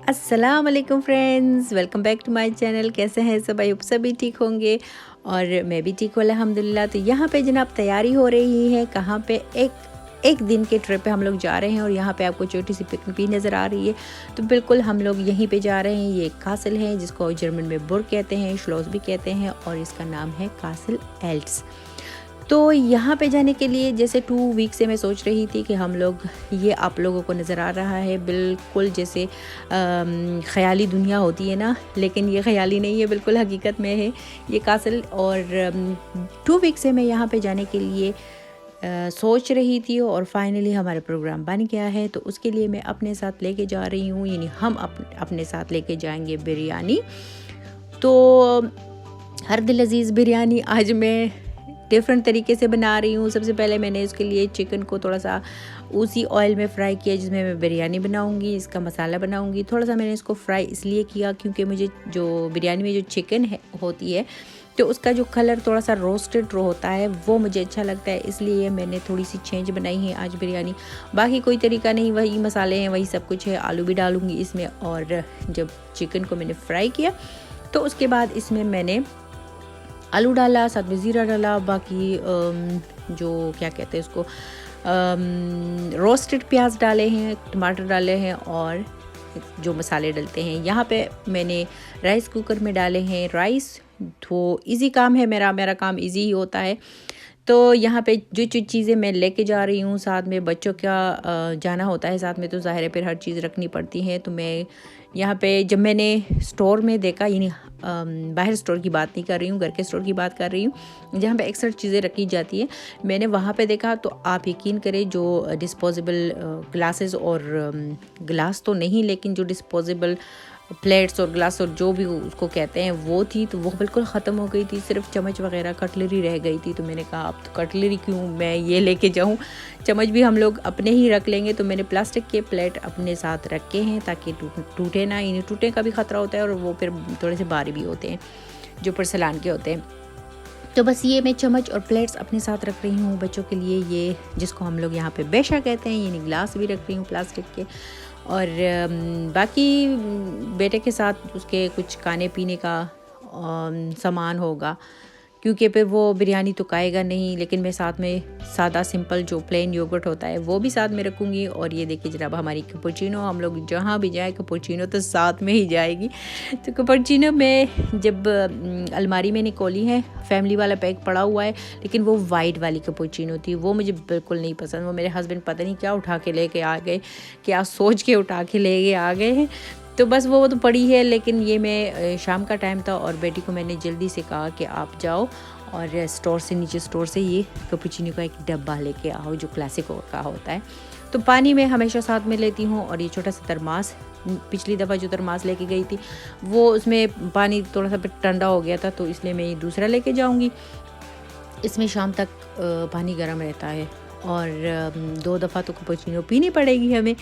अस्सलाम वालेकुम friends, welcome back to my channel. कैसे हैं सब? आई होप सभी ठीक होंगे और मैं भी ठीक हूँ अल्हम्दुलिल्लाह। तो यहाँ पे जनाब तैयारी हो रही है, कहाँ पे एक दिन के ट्रिप पे हम लोग जा रहे हैं और यहाँ पे आपको छोटी सी पिकनिक भी नज़र आ रही है। तो बिल्कुल हम लोग यहीं पे जा रहे हैं। ये एक कासल है जिसको जर्मन में बुर्ग कहते हैं, श्लोस भी कहते हैं और इसका नाम है कासल एल्ट्स। तो यहाँ पे जाने के लिए जैसे 2 वीक से मैं सोच रही थी कि हम लोग, ये आप लोगों को नज़र आ रहा है बिल्कुल जैसे ख़याली दुनिया होती है ना, लेकिन ये ख़याली नहीं है, बिल्कुल हकीकत में है ये कासल। और 2 वीक से मैं यहाँ पे जाने के लिए सोच रही थी और फाइनली हमारा प्रोग्राम बन गया है। तो उसके लिए मैं अपने साथ लेके जा रही हूँ, यानी हम अपने साथ लेके जाएंगे बिरयानी। तो हर दिल अज़ीज़ बिरयानी आज मैं डिफरेंट तरीके से बना रही हूँ। सबसे पहले मैंने इसके लिए चिकन को थोड़ा सा उसी ऑयल में फ्राई किया जिसमें मैं बिरयानी बनाऊँगी, इसका मसाला बनाऊँगी। थोड़ा सा मैंने इसको फ्राई इसलिए किया क्योंकि मुझे जो बिरयानी में जो चिकन होती है तो उसका जो कलर थोड़ा सा रोस्टेड होता है वो मुझे अच्छा लगता है, इसलिए मैंने थोड़ी सी चेंज बनाई है आज बिरयानी। बाकी कोई तरीका नहीं, वही मसाले हैं, वही सब कुछ है। आलू भी डालूँगी इसमें। और जब चिकन को मैंने फ्राई किया तो उसके बाद इसमें मैंने आलू डाला, साथ में ज़ीरा डाला, बाकी जो क्या कहते हैं उसको, रोस्टेड प्याज डाले हैं, टमाटर डाले हैं और जो मसाले डलते हैं। यहाँ पे मैंने राइस कुकर में डाले हैं राइस। तो इजी काम है मेरा काम इजी ही होता है। तो यहाँ पे जो चीज़ें मैं लेके जा रही हूँ, साथ में बच्चों का जाना होता है साथ में, तो ज़ाहिर है फिर हर चीज़ रखनी पड़ती है। तो मैं यहाँ पे जब मैंने स्टोर में देखा, यानी बाहर स्टोर की बात नहीं कर रही हूँ, घर के स्टोर की बात कर रही हूँ जहाँ पे अक्सर चीज़ें रखी जाती है, मैंने वहाँ पे देखा तो आप यकीन करें जो डिस्पोजेबल ग्लासेस और ग्लास तो नहीं, लेकिन जो डिस्पोजेबल प्लेट्स और ग्लास और जो भी उसको कहते हैं वो थी, तो वो बिल्कुल ख़त्म हो गई थी। सिर्फ चम्मच वगैरह कटलरी रह गई थी। तो मैंने कहा अब तो कटलरी क्यों मैं ये लेके जाऊँ, चम्मच भी हम लोग अपने ही रख लेंगे। तो मैंने प्लास्टिक के प्लेट अपने साथ रखे हैं ताकि टूटे ना, इन्हें टूटने का भी ख़तरा होता है और वो फिर थोड़े से भारी भी होते हैं जो पोर्सेलान के होते हैं। तो बस ये मैं चम्मच और प्लेट्स अपने साथ रख रही हूँ बच्चों के लिए, ये जिसको हम लोग यहाँ पे बेशा कहते हैं, यानी ग्लास भी रख रही हूँ प्लास्टिक के। और बाकी बेटे के साथ उसके कुछ खाने पीने का सामान होगा, क्योंकि फिर वो बिरयानी तो खाएगा नहीं, लेकिन मैं साथ में सादा सिंपल जो प्लेन योगर्ट होता है वो भी साथ में रखूँगी। और ये देखिए जनाब हमारी कैपुचिनो, हम लोग जहाँ भी जाए कैपुचिनो तो साथ में ही जाएगी। तो कैपुचिनो में जब अलमारी में निकोली है, फैमिली वाला पैक पड़ा हुआ है, लेकिन वो वाइट वाली कैपुचिनो थी, वो मुझे बिल्कुल नहीं पसंद। वो मेरे हस्बैंड पता नहीं क्या उठा के लेके आ गए, क्या सोच के उठा के ले आ गए हैं। तो बस वो तो पड़ी है। लेकिन ये मैं शाम का टाइम था और बेटी को मैंने जल्दी से कहा कि आप जाओ और स्टोर से, नीचे स्टोर से ये कैपुचिनो का एक डब्बा लेके आओ जो क्लासिक का होता है। तो पानी मैं हमेशा साथ में लेती हूँ और ये छोटा सा थर्मास, पिछली दफ़ा जो थर्मास लेके गई थी वो उसमें पानी थोड़ा सा ठंडा हो गया था, तो इसलिए मैं ये दूसरा लेके जाऊँगी। इसमें शाम तक पानी गर्म रहता है और 2 दफ़ा तो कैपुचिनो पीनी पड़ेगी हमें।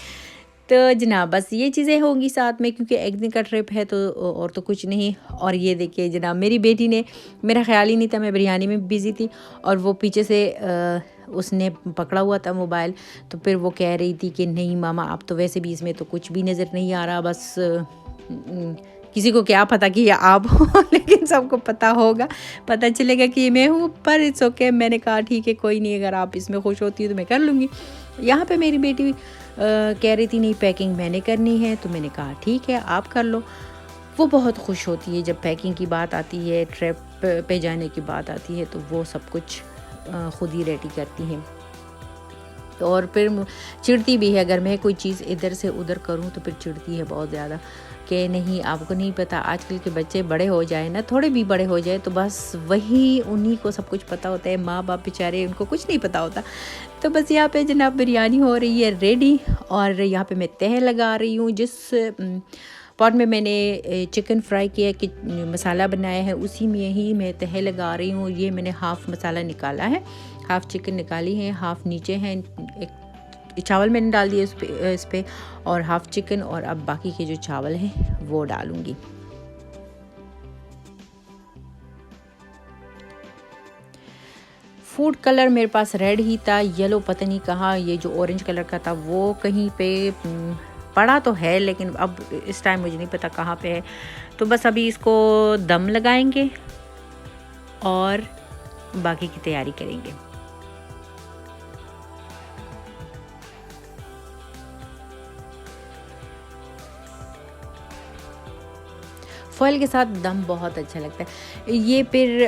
तो जनाब बस ये चीज़ें होंगी साथ में, क्योंकि एक दिन का ट्रिप है तो और तो कुछ नहीं। और ये देखिए जनाब मेरी बेटी ने, मेरा ख्याल ही नहीं था, मैं बिरयानी में बिज़ी थी और वो पीछे से उसने पकड़ा हुआ था मोबाइल। तो फिर वो कह रही थी कि नहीं मामा आप तो वैसे भी इसमें तो कुछ भी नज़र नहीं आ रहा, बस किसी को क्या पता कि ये आप हो लेकिन सबको पता होगा, पता चलेगा कि मैं हूँ, पर इट्स ओके। मैंने कहा ठीक है कोई नहीं, अगर आप इसमें खुश होती हो तो मैं कर लूँगी। यहाँ पे मेरी बेटी कह रही थी नहीं पैकिंग मैंने करनी है, तो मैंने कहा ठीक है आप कर लो। वो बहुत खुश होती है जब पैकिंग की बात आती है, ट्रिप पे जाने की बात आती है, तो वो सब कुछ खुद ही रेडी करती हैं। और फिर चिढ़ती भी है, अगर मैं कोई चीज़ इधर से उधर करूं तो फिर चिढ़ती है बहुत ज़्यादा कि नहीं आपको नहीं पता, आजकल के बच्चे बड़े हो जाए ना, थोड़े भी बड़े हो जाए तो बस वही उन्हीं को सब कुछ पता होता है, माँ बाप बेचारे उनको कुछ नहीं पता होता। तो बस यहाँ पे जनाब बिरयानी हो रही है रेडी और यहाँ पे मैं तह लगा रही हूँ। जिस पॉट में मैंने चिकन फ्राई किया कि मसाला बनाया है उसी में ही मैं तह लगा रही हूँ। ये मैंने हाफ़ मसाला निकाला है, हाफ़ चिकन निकाली है, हाफ़ नीचे है, एक चावल मैंने डाल दिए इस पे और हाफ़ चिकन, और अब बाकी के जो चावल हैं वो डालूँगी। फूड कलर मेरे पास रेड ही था, येलो पता नहीं कहाँ, ये जो ऑरेंज कलर का था वो कहीं पे पड़ा तो है, लेकिन अब इस टाइम मुझे नहीं पता कहाँ पे है। तो बस अभी इसको दम लगाएंगे और बाकी की तैयारी करेंगे। फॉइल के साथ दम बहुत अच्छा लगता है। ये फिर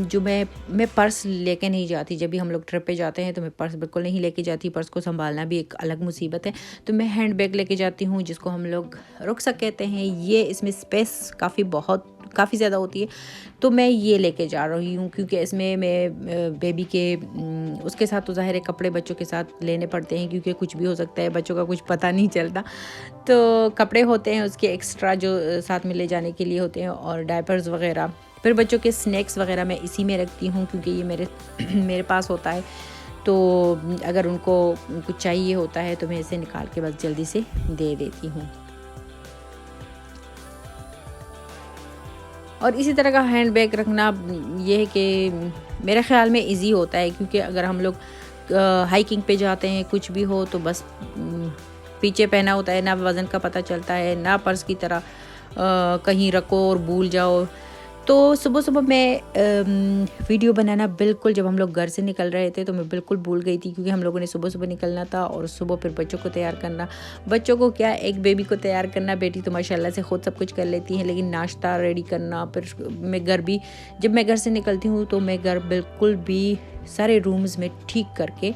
जो मैं पर्स लेके नहीं जाती, जब भी हम लोग ट्रिप पे जाते हैं तो मैं पर्स बिल्कुल नहीं लेके जाती। पर्स को संभालना भी एक अलग मुसीबत है, तो मैं हैंड बैग लेके जाती हूँ, जिसको हम लोग रुकसक कहते हैं। ये इसमें स्पेस काफ़ी ज़्यादा होती है, तो मैं ये लेके जा रही हूँ, क्योंकि इसमें मैं बेबी के उसके साथ तो ज़ाहिर है कपड़े बच्चों के साथ लेने पड़ते हैं, क्योंकि कुछ भी हो सकता है, बच्चों का कुछ पता नहीं चलता। तो कपड़े होते हैं उसके एक्स्ट्रा जो साथ में ले जाने के लिए होते हैं, और डायपर्स वगैरह। फिर बच्चों के स्नैक्स वगैरह मैं इसी में रखती हूँ, क्योंकि ये मेरे पास होता है। तो अगर उनको कुछ चाहिए होता है तो मैं इसे निकाल के बस जल्दी से दे देती हूँ। और इसी तरह का हैंड बैग रखना ये है कि मेरे ख़्याल में इजी होता है, क्योंकि अगर हम लोग हाइकिंग पे जाते हैं, कुछ भी हो तो बस पीछे पहना होता है, ना वज़न का पता चलता है, ना पर्स की तरह कहीं रखो और भूल जाओ। तो सुबह सुबह मैं वीडियो बनाना बिल्कुल, जब हम लोग घर से निकल रहे थे तो मैं बिल्कुल भूल गई थी, क्योंकि हम लोगों ने सुबह सुबह निकलना था, और सुबह फिर बच्चों को तैयार करना। बच्चों को क्या, एक बेबी को तैयार करना, बेटी तो माशाल्लाह से ख़ुद सब कुछ कर लेती है, लेकिन नाश्ता रेडी करना। फिर जब मैं घर से निकलती हूँ तो मैं घर बिल्कुल भी सारे रूम्स में ठीक करके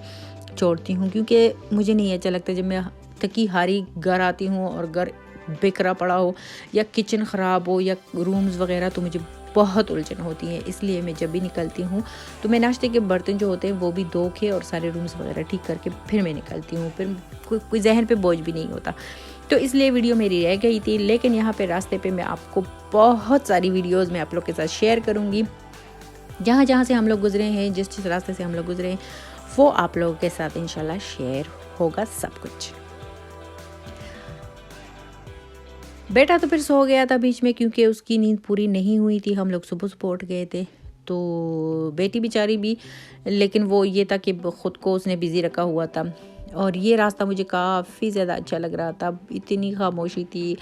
छोड़ती हूँ, क्योंकि मुझे नहीं अच्छा लगता जब मैं थकी हारी घर आती हूँ और घर बिखरा पड़ा हो, या किचन ख़राब हो, या रूम्स वगैरह, तो मुझे बहुत उलझन होती है। इसलिए मैं जब भी निकलती हूँ तो मैं नाश्ते के बर्तन जो होते हैं वो भी धो के और सारे रूम्स वगैरह ठीक करके फिर मैं निकलती हूँ। फिर कोई जहन पे बोझ भी नहीं होता। तो इसलिए वीडियो मेरी रह गई थी, लेकिन यहाँ पे रास्ते पे मैं आपको बहुत सारी वीडियोज़ मैं आप लोग के साथ शेयर करूँगी। जहाँ जहाँ से हम लोग गुजरे हैं, जिस रास्ते से हम लोग गुजरे हैं, वो आप लोगों के साथ इंशाल्लाह शेयर होगा सब कुछ। बेटा तो फिर सो गया था बीच में, क्योंकि उसकी नींद पूरी नहीं हुई थी। हम लोग सुबह सुबह उठ गए थे, तो बेटी बेचारी भी, लेकिन वो ये था कि ख़ुद को उसने बिज़ी रखा हुआ था। और ये रास्ता मुझे काफ़ी ज़्यादा अच्छा लग रहा था। इतनी खामोशी थी,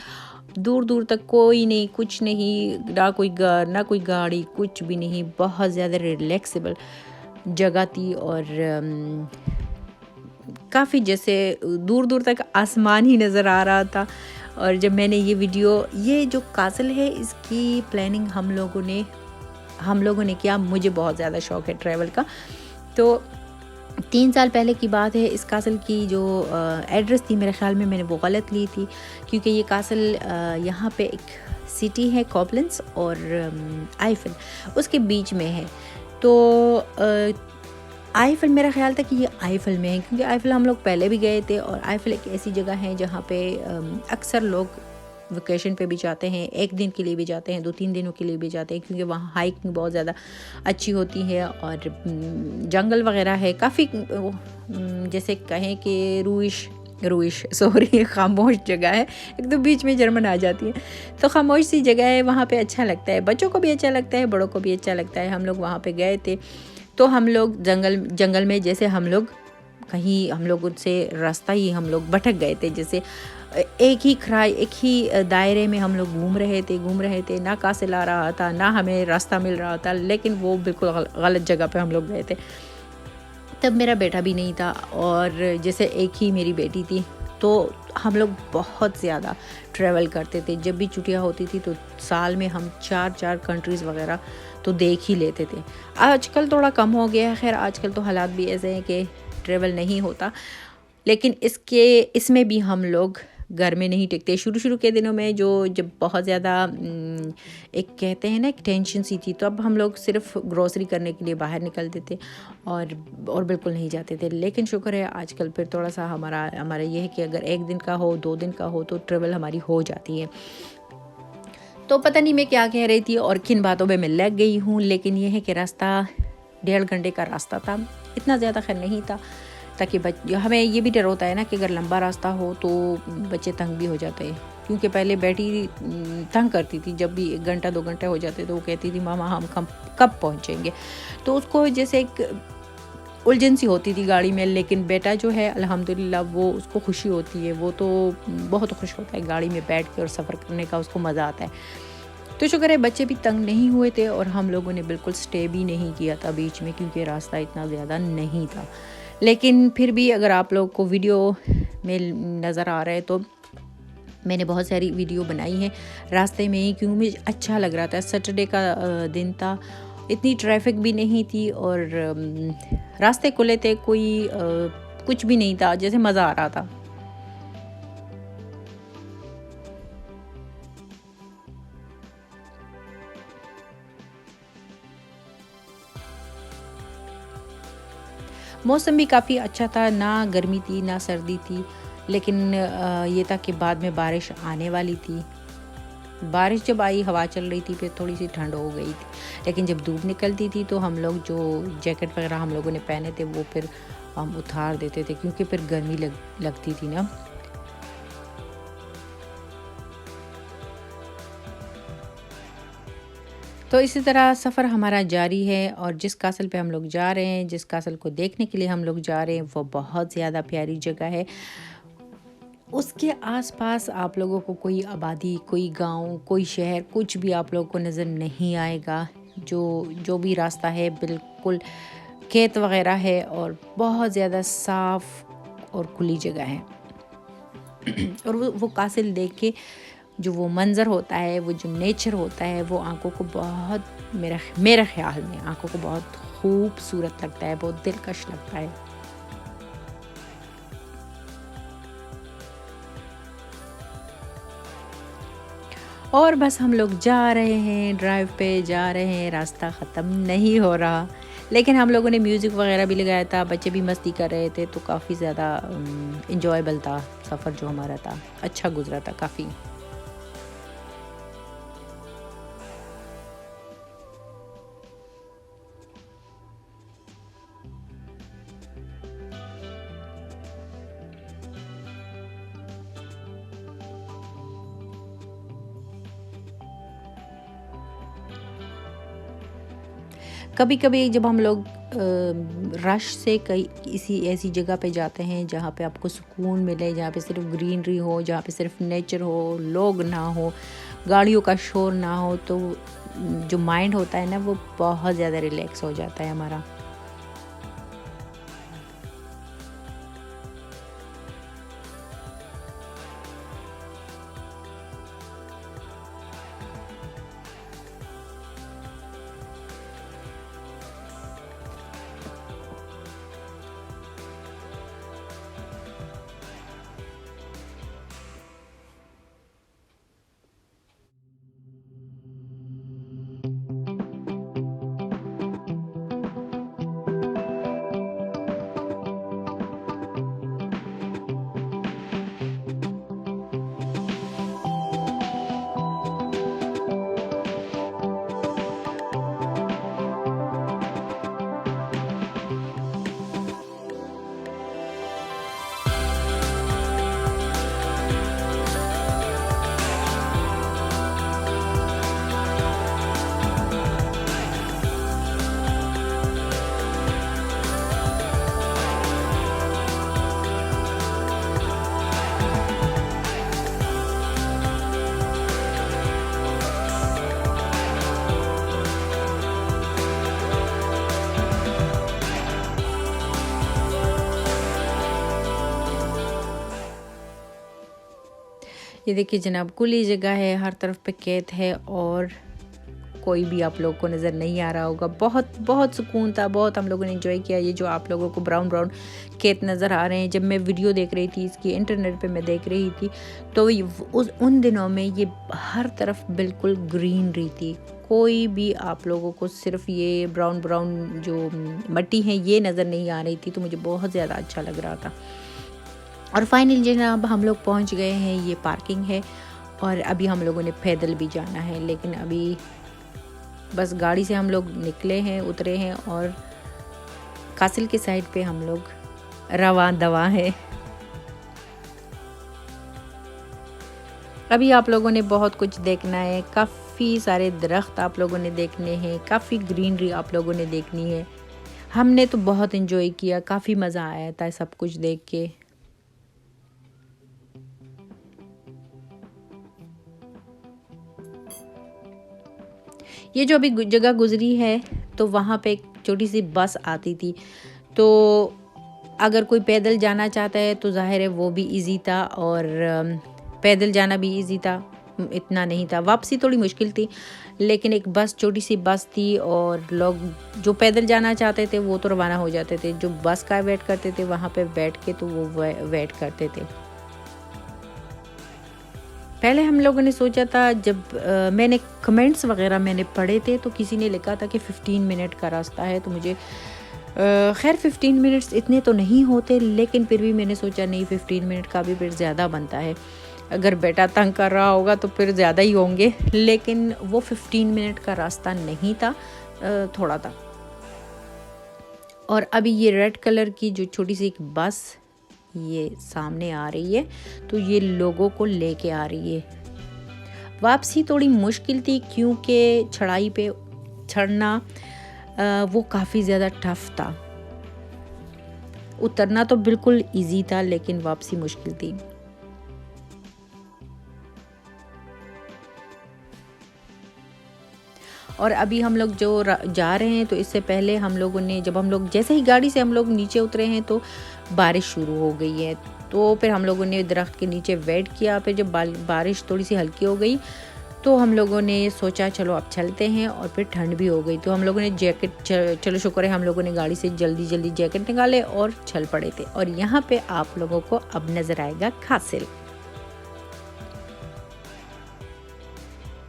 दूर दूर तक कोई नहीं, कुछ नहीं, ना कोई घर, ना कोई गाड़ी, कुछ भी नहीं। बहुत ज़्यादा रिलैक्सेबल जगह थी, और काफ़ी जैसे दूर दूर तक आसमान ही नज़र आ रहा था। और जब मैंने ये जो कासल है, इसकी प्लानिंग हम लोगों ने किया। मुझे बहुत ज़्यादा शौक़ है ट्रैवल का। तो 3 साल पहले की बात है। इस कासल की जो एड्रेस थी, मेरे ख़्याल में मैंने वो गलत ली थी, क्योंकि ये कासल यहाँ पे एक सिटी है कॉबलेंस, और आईफिल उसके बीच में है। तो आईफिल, मेरा ख्याल था कि ये आईफिल में है, क्योंकि आईफिल हम लोग पहले भी गए थे। और आईफिल एक ऐसी जगह है जहाँ पे अक्सर लोग वेकेशन पे भी जाते हैं, 1 दिन के लिए भी जाते हैं, 2-3 दिनों के लिए भी जाते हैं, क्योंकि वहाँ हाइकिंग बहुत ज़्यादा अच्छी होती है, और जंगल वगैरह है काफ़ी। जैसे कहें कि खामोश जगह है। एक तो बीच में जर्मन आ जाती है, तो खामोश सी जगह है, वहाँ पे अच्छा लगता है, बच्चों को भी अच्छा लगता है, बड़ों को भी अच्छा लगता है। हम लोग वहाँ पे गए थे, तो हम लोग जंगल में, जैसे हम लोग उनसे रास्ता ही हम लोग भटक गए थे। जैसे एक ही दायरे में हम लोग घूम रहे थे, ना कासिल आ रहा था, ना हमें रास्ता मिल रहा था, लेकिन वो बिल्कुल गलत जगह पे हम लोग गए थे। तब मेरा बेटा भी नहीं था, और जैसे एक ही मेरी बेटी थी। तो हम लोग बहुत ज़्यादा ट्रैवल करते थे। जब भी छुट्टियाँ होती थी तो साल में हम 4 कंट्रीज़ वगैरह तो देख ही लेते थे। आजकल थोड़ा कम हो गया है, खैर आजकल तो हालात भी ऐसे हैं कि ट्रैवल नहीं होता, लेकिन इसमें भी हम लोग घर में नहीं टिकते। शुरू के दिनों में जब बहुत ज़्यादा एक कहते हैं ना, एक टेंशन सी थी, तो अब हम लोग सिर्फ ग्रोसरी करने के लिए बाहर निकलते थे, और बिल्कुल नहीं जाते थे। लेकिन शुक्र है आजकल फिर थोड़ा सा हमारा ये है कि अगर 1 दिन का हो, 2 दिन का हो, तो ट्रैवल हमारी हो जाती है। तो पता नहीं मैं क्या कह रही थी और किन बातों में मैं लग गई हूँ, लेकिन ये है कि रास्ता 1.5 घंटे का रास्ता था, इतना ज़्यादा खैर नहीं था, ताकि हमें ये भी डर होता है ना कि अगर लंबा रास्ता हो तो बच्चे तंग भी हो जाते हैं, क्योंकि पहले बेटी तंग करती थी, जब भी 1 घंटा 2 घंटे हो जाते तो वो कहती थी मामा हम कब पहुँचेंगे, तो उसको जैसे एक उलझन सी होती थी गाड़ी में। लेकिन बेटा जो है अल्हम्दुलिल्लाह वो उसको खुशी होती है, वो तो बहुत खुश होता है गाड़ी में बैठ के और सफ़र करने का उसको मज़ा आता है। तो शुक्र है बच्चे भी तंग नहीं हुए थे और हम लोगों ने बिल्कुल स्टे भी नहीं किया था बीच में, क्योंकि रास्ता इतना ज़्यादा नहीं था। लेकिन फिर भी अगर आप लोग को वीडियो में नज़र आ रहा है तो मैंने बहुत सारी वीडियो बनाई है रास्ते में ही, क्योंकि मुझे अच्छा लग रहा था। सैटरडे का दिन था, इतनी ट्रैफिक भी नहीं थी और रास्ते खुले थे, कोई कुछ भी नहीं था, जैसे मज़ा आ रहा था। मौसम भी काफ़ी अच्छा था, ना गर्मी थी ना सर्दी थी, लेकिन ये था कि बाद में बारिश आने वाली थी। बारिश जब आई, हवा चल रही थी, फिर थोड़ी सी ठंड हो गई थी, लेकिन जब धूप निकलती थी तो हम लोग जो जैकेट वगैरह हम लोगों ने पहने थे वो फिर हम उतार देते थे, क्योंकि फिर गर्मी लगती थी ना। तो इसी तरह सफ़र हमारा जारी है और जिस कासल पे हम लोग जा रहे हैं, जिस कासल को देखने के लिए हम लोग जा रहे हैं, वो बहुत ज़्यादा प्यारी जगह है। उसके आसपास आप लोगों को कोई आबादी, कोई गांव, कोई शहर, कुछ भी आप लोगों को नज़र नहीं आएगा। जो भी रास्ता है बिल्कुल खेत वगैरह है और बहुत ज़्यादा साफ़ और खुली जगह है। और वो कासिल देख के जो वो मंज़र होता है, वो जो नेचर होता है, वो आँखों को बहुत, मेरे ख़्याल में आँखों को बहुत खूबसूरत लगता है, बहुत दिलकश लगता है। और बस हम लोग जा रहे हैं, ड्राइव पे जा रहे हैं, रास्ता ख़त्म नहीं हो रहा, लेकिन हम लोगों ने म्यूज़िक वगैरह भी लगाया था, बच्चे भी मस्ती कर रहे थे, तो काफ़ी ज़्यादा इंजॉयबल था सफ़र जो हमारा था, अच्छा गुजरा था काफ़ी। कभी कभी जब हम लोग रश से कई किसी ऐसी जगह पे जाते हैं जहाँ पे आपको सुकून मिले, जहाँ पे सिर्फ ग्रीनरी हो, जहाँ पे सिर्फ नेचर हो, लोग ना हो, गाड़ियों का शोर ना हो, तो जो माइंड होता है ना वो बहुत ज़्यादा रिलैक्स हो जाता है हमारा। ये देखिए जनाब, खुली जगह है, हर तरफ पे खेत है और कोई भी आप लोग को नज़र नहीं आ रहा होगा। बहुत बहुत सुकून था, बहुत हम लोगों ने एंजॉय किया। ये जो आप लोगों को ब्राउन ब्राउन खेत नज़र आ रहे हैं, जब मैं वीडियो देख रही थी इसकी, इंटरनेट पे मैं देख रही थी, तो उन दिनों में ये हर तरफ बिल्कुल ग्रीनरी थी। कोई भी आप लोगों को सिर्फ ये ब्राउन ब्राउन जो मट्टी है ये नज़र नहीं आ रही थी, तो मुझे बहुत ज़्यादा अच्छा लग रहा था। और फाइनली जनाब हम लोग पहुंच गए हैं, ये पार्किंग है और अभी हम लोगों ने पैदल भी जाना है, लेकिन अभी बस गाड़ी से हम लोग निकले हैं, उतरे हैं और कासिल के साइड पे हम लोग रवां दवा है। अभी आप लोगों ने बहुत कुछ देखना है, काफ़ी सारे दरख्त आप लोगों ने देखने हैं, काफ़ी ग्रीनरी आप लोगों ने देखनी है। हमने तो बहुत एंजॉय किया, काफ़ी मज़ा आया था सब कुछ देख के। ये जो अभी जगह गुजरी है तो वहाँ पे एक छोटी सी बस आती थी, तो अगर कोई पैदल जाना चाहता है तो ज़ाहिर है वो भी इजी था, और पैदल जाना भी इजी था, इतना नहीं था। वापसी थोड़ी मुश्किल थी, लेकिन एक बस, छोटी सी बस थी, और लोग जो पैदल जाना चाहते थे वो तो रवाना हो जाते थे, जो बस का वेट करते थे वहाँ पे बैठ के तो वो वेट करते थे। पहले हम लोगों ने सोचा था, जब मैंने कमेंट्स वगैरह मैंने पढ़े थे तो किसी ने लिखा था कि 15 मिनट का रास्ता है, तो मुझे खैर 15 मिनट्स इतने तो नहीं होते, लेकिन फिर भी मैंने सोचा नहीं, 15 मिनट का भी फिर ज़्यादा बनता है। अगर बेटा तंग कर रहा होगा तो फिर ज़्यादा ही होंगे, लेकिन वो 15 मिनट का रास्ता नहीं था, थोड़ा था। और अभी ये रेड कलर की जो छोटी सी एक बस ये सामने आ रही है, तो ये लोगों को लेके आ रही है। वापसी थोड़ी मुश्किल थी क्योंकि चढ़ाई पे चढ़ना वो काफ़ी ज़्यादा टफ था। उतरना तो बिल्कुल इजी था, लेकिन वापसी मुश्किल थी। और अभी हम लोग जो जा रहे हैं, तो इससे पहले हम लोगों ने, जब हम लोग जैसे ही गाड़ी से हम लोग नीचे उतरे हैं तो बारिश शुरू हो गई है, तो फिर हम लोगों ने दरख्त के नीचे वेट किया। फिर जब बारिश थोड़ी सी हल्की हो गई तो हम लोगों ने सोचा चलो अब चलते हैं, और फिर ठंड भी हो गई तो हम लोगों ने जैकेट, चलो शुक्र है हम लोगों ने गाड़ी से जल्दी जल्दी जैकेट निकाले और चल पड़े थे। और यहाँ पे आप लोगों को अब नज़र आएगा कासिल।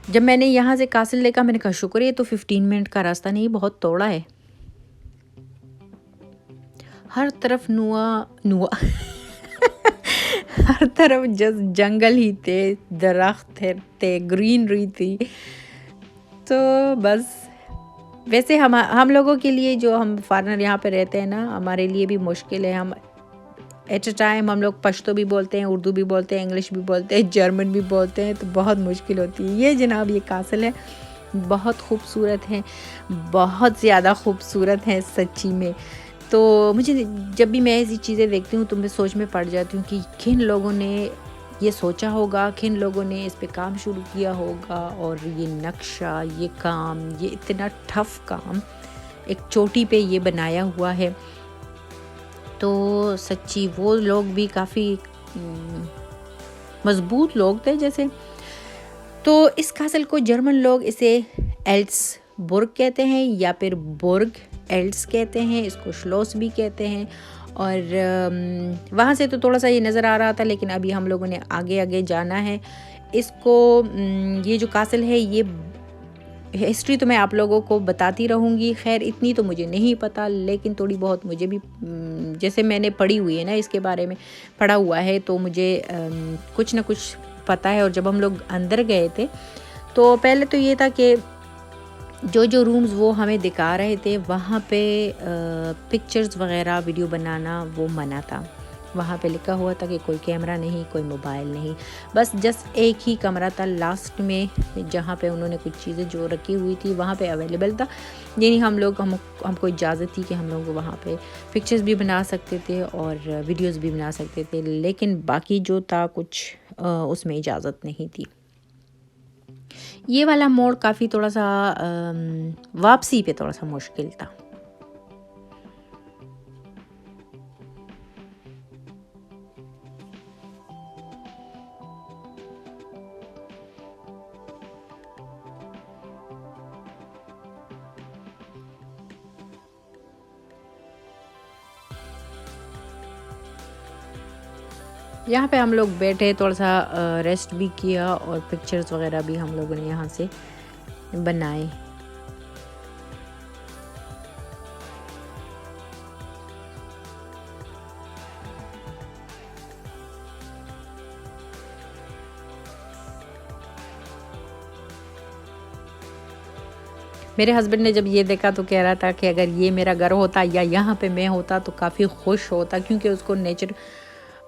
जब मैंने यहाँ से कासिल देखा, मैंने कहा शुक्र है तो 15 मिनट का रास्ता नहीं, बहुत थोड़ा है। हर तरफ नुआ हर तरफ जस्ट जंगल ही थे, दरख्त थे, ग्रीनरी थी। तो बस, वैसे हम लोगों के लिए, जो हम फॉरेनर यहाँ पे रहते हैं ना, हमारे लिए भी मुश्किल है। हम एट अ टाइम हम लोग पश्तो भी बोलते हैं, उर्दू भी बोलते हैं, इंग्लिश भी बोलते हैं, जर्मन भी बोलते हैं, तो बहुत मुश्किल होती है। ये जनाब ये कासिल है, बहुत खूबसूरत है, बहुत ज़्यादा खूबसूरत है सच्ची में। तो मुझे जब भी मैं ऐसी चीज़ें देखती हूँ तो मैं सोच में पड़ जाती हूँ कि किन लोगों ने ये सोचा होगा, किन लोगों ने इस पे काम शुरू किया होगा, और ये नक्शा, ये काम, ये इतना टफ काम एक चोटी पे ये बनाया हुआ है। तो सच्ची वो लोग भी काफ़ी मज़बूत लोग थे जैसे। तो इस कासल को जर्मन लोग इसे एल्सबुर्ग कहते हैं, या फिर बुर्ग एल्स कहते हैं, इसको श्लोस भी कहते हैं। और वहाँ से तो थोड़ा सा ये नज़र आ रहा था, लेकिन अभी हम लोगों ने आगे आगे जाना है। इसको ये जो कासल है, ये हिस्ट्री तो मैं आप लोगों को बताती रहूँगी। खैर इतनी तो मुझे नहीं पता, लेकिन थोड़ी बहुत मुझे भी जैसे मैंने पढ़ी हुई है ना, इसके बारे में पढ़ा हुआ है, तो मुझे कुछ ना कुछ पता है। और जब हम लोग अंदर गए थे तो पहले तो ये था कि जो रूम्स वो हमें दिखा रहे थे, वहाँ पे पिक्चर्स वगैरह वीडियो बनाना वो मना था। वहाँ पे लिखा हुआ था कि कोई कैमरा नहीं, कोई मोबाइल नहीं, बस जस्ट एक ही कमरा था लास्ट में, जहाँ पे उन्होंने कुछ चीज़ें जो रखी हुई थी वहाँ पे अवेलेबल था। यानी हमको इजाज़त थी कि हम लोग वहाँ पे पिक्चर्स भी बना सकते थे और वीडियोस भी बना सकते थे, लेकिन बाकी जो था कुछ उसमें इजाज़त नहीं थी। ये वाला मोड़ काफ़ी थोड़ा सा वापसी पे थोड़ा सा मुश्किल था। यहाँ पे हम लोग बैठे, थोड़ा सा रेस्ट भी किया, और पिक्चर्स वगैरह भी हम लोगों ने यहाँ से बनाए। मेरे हस्बैंड ने जब ये देखा तो कह रहा था कि अगर ये मेरा घर होता या यहाँ पे मैं होता तो काफ़ी खुश होता, क्योंकि उसको नेचर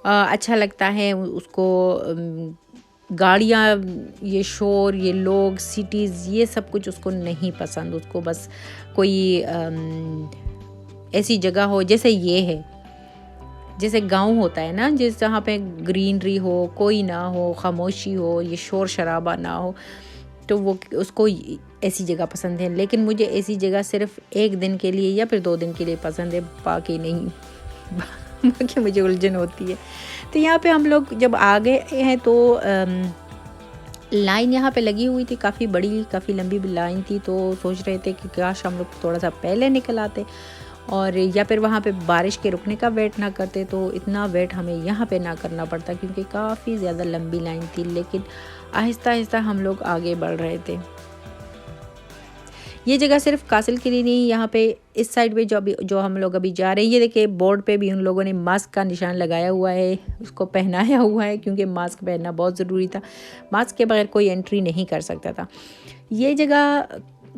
अच्छा लगता है। उसको गाड़ियाँ, ये शोर, ये लोग, सिटीज़, ये सब कुछ उसको नहीं पसंद। उसको बस कोई ऐसी जगह हो जैसे ये है, जैसे गांव होता है ना, जिस जहाँ पे ग्रीनरी हो, कोई ना हो, खामोशी हो, ये शोर शराबा ना हो, तो वो उसको ऐसी जगह पसंद है। लेकिन मुझे ऐसी जगह सिर्फ एक दिन के लिए या फिर 2 दिन के लिए पसंद है, बाकी नहीं। बाकी मुझे उलझन होती है। तो यहाँ पे हम लोग जब आ गए हैं तो लाइन यहाँ पे लगी हुई थी, काफ़ी बड़ी, काफ़ी लंबी लाइन थी। तो सोच रहे थे कि काश हम लोग थोड़ा सा पहले निकल आते और या फिर वहाँ पे बारिश के रुकने का वेट ना करते, तो इतना वेट हमें यहाँ पे ना करना पड़ता, क्योंकि काफ़ी ज़्यादा लंबी लाइन थी। लेकिन आहिस्ता आहिस्ता हम लोग आगे बढ़ रहे थे। ये जगह सिर्फ कासिल के लिए नहीं, यहाँ पे इस साइड पे जो हम लोग अभी जा रहे हैं, ये देखिए बोर्ड पे भी उन लोगों ने मास्क का निशान लगाया हुआ है, उसको पहनाया हुआ है, क्योंकि मास्क पहनना बहुत ज़रूरी था। मास्क के बगैर कोई एंट्री नहीं कर सकता था। ये जगह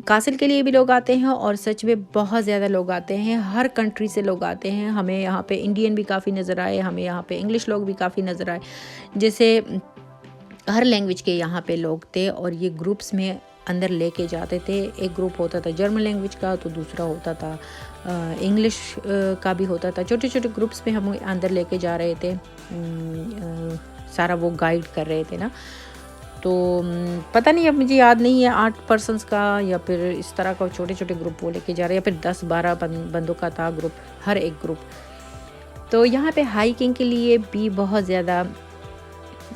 कासिल के लिए भी लोग आते हैं और सच में बहुत ज़्यादा लोग आते हैं, हर कंट्री से लोग आते हैं। हमें यहाँ पे इंडियन भी काफ़ी नज़र आए, हमें यहाँ पे इंग्लिश लोग भी काफ़ी नज़र आए, जैसे हर लैंग्वेज के यहाँ पे लोग थे। और ये ग्रुप्स में अंदर लेके जाते थे। एक ग्रुप होता था जर्मन लैंग्वेज का, तो दूसरा होता था इंग्लिश का भी होता था। छोटे छोटे ग्रुप्स में हम अंदर लेके जा रहे थे, सारा वो गाइड कर रहे थे ना। तो पता नहीं, अब मुझे याद नहीं है 8 पर्सन्स का या फिर इस तरह का छोटे छोटे ग्रुप वो लेके जा रहे हैं, या फिर 10-12 बंदों का था ग्रुप, हर एक ग्रुप। तो यहाँ पे हाइकिंग के लिए भी बहुत ज़्यादा,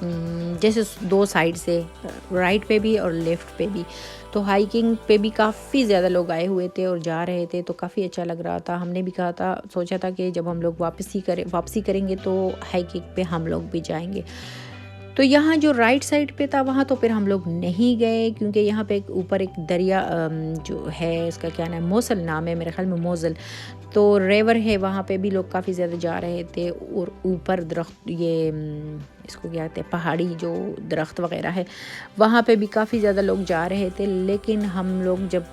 जैसे 2 साइड से, राइट पे भी और लेफ़्ट पे भी, तो हाइकिंग पे भी काफ़ी ज़्यादा लोग आए हुए थे और जा रहे थे। तो काफ़ी अच्छा लग रहा था। हमने भी कहा था, सोचा था कि जब हम लोग वापसी करेंगे तो हाइकिंग पे हम लोग भी जाएंगे। तो यहाँ जो राइट साइड पे था वहाँ तो फिर हम लोग नहीं गए, क्योंकि यहाँ पे ऊपर एक दरिया जो है, इसका क्या नाम है, मोसल नाम है मेरे ख्याल में, मोज़ल, तो रेवर है, वहाँ पे भी लोग काफ़ी ज़्यादा जा रहे थे। और ऊपर दरख्त, ये इसको क्या कहते हैं, पहाड़ी जो दरख्त वगैरह है, वहाँ पे भी काफ़ी ज़्यादा लोग जा रहे थे। लेकिन हम लोग जब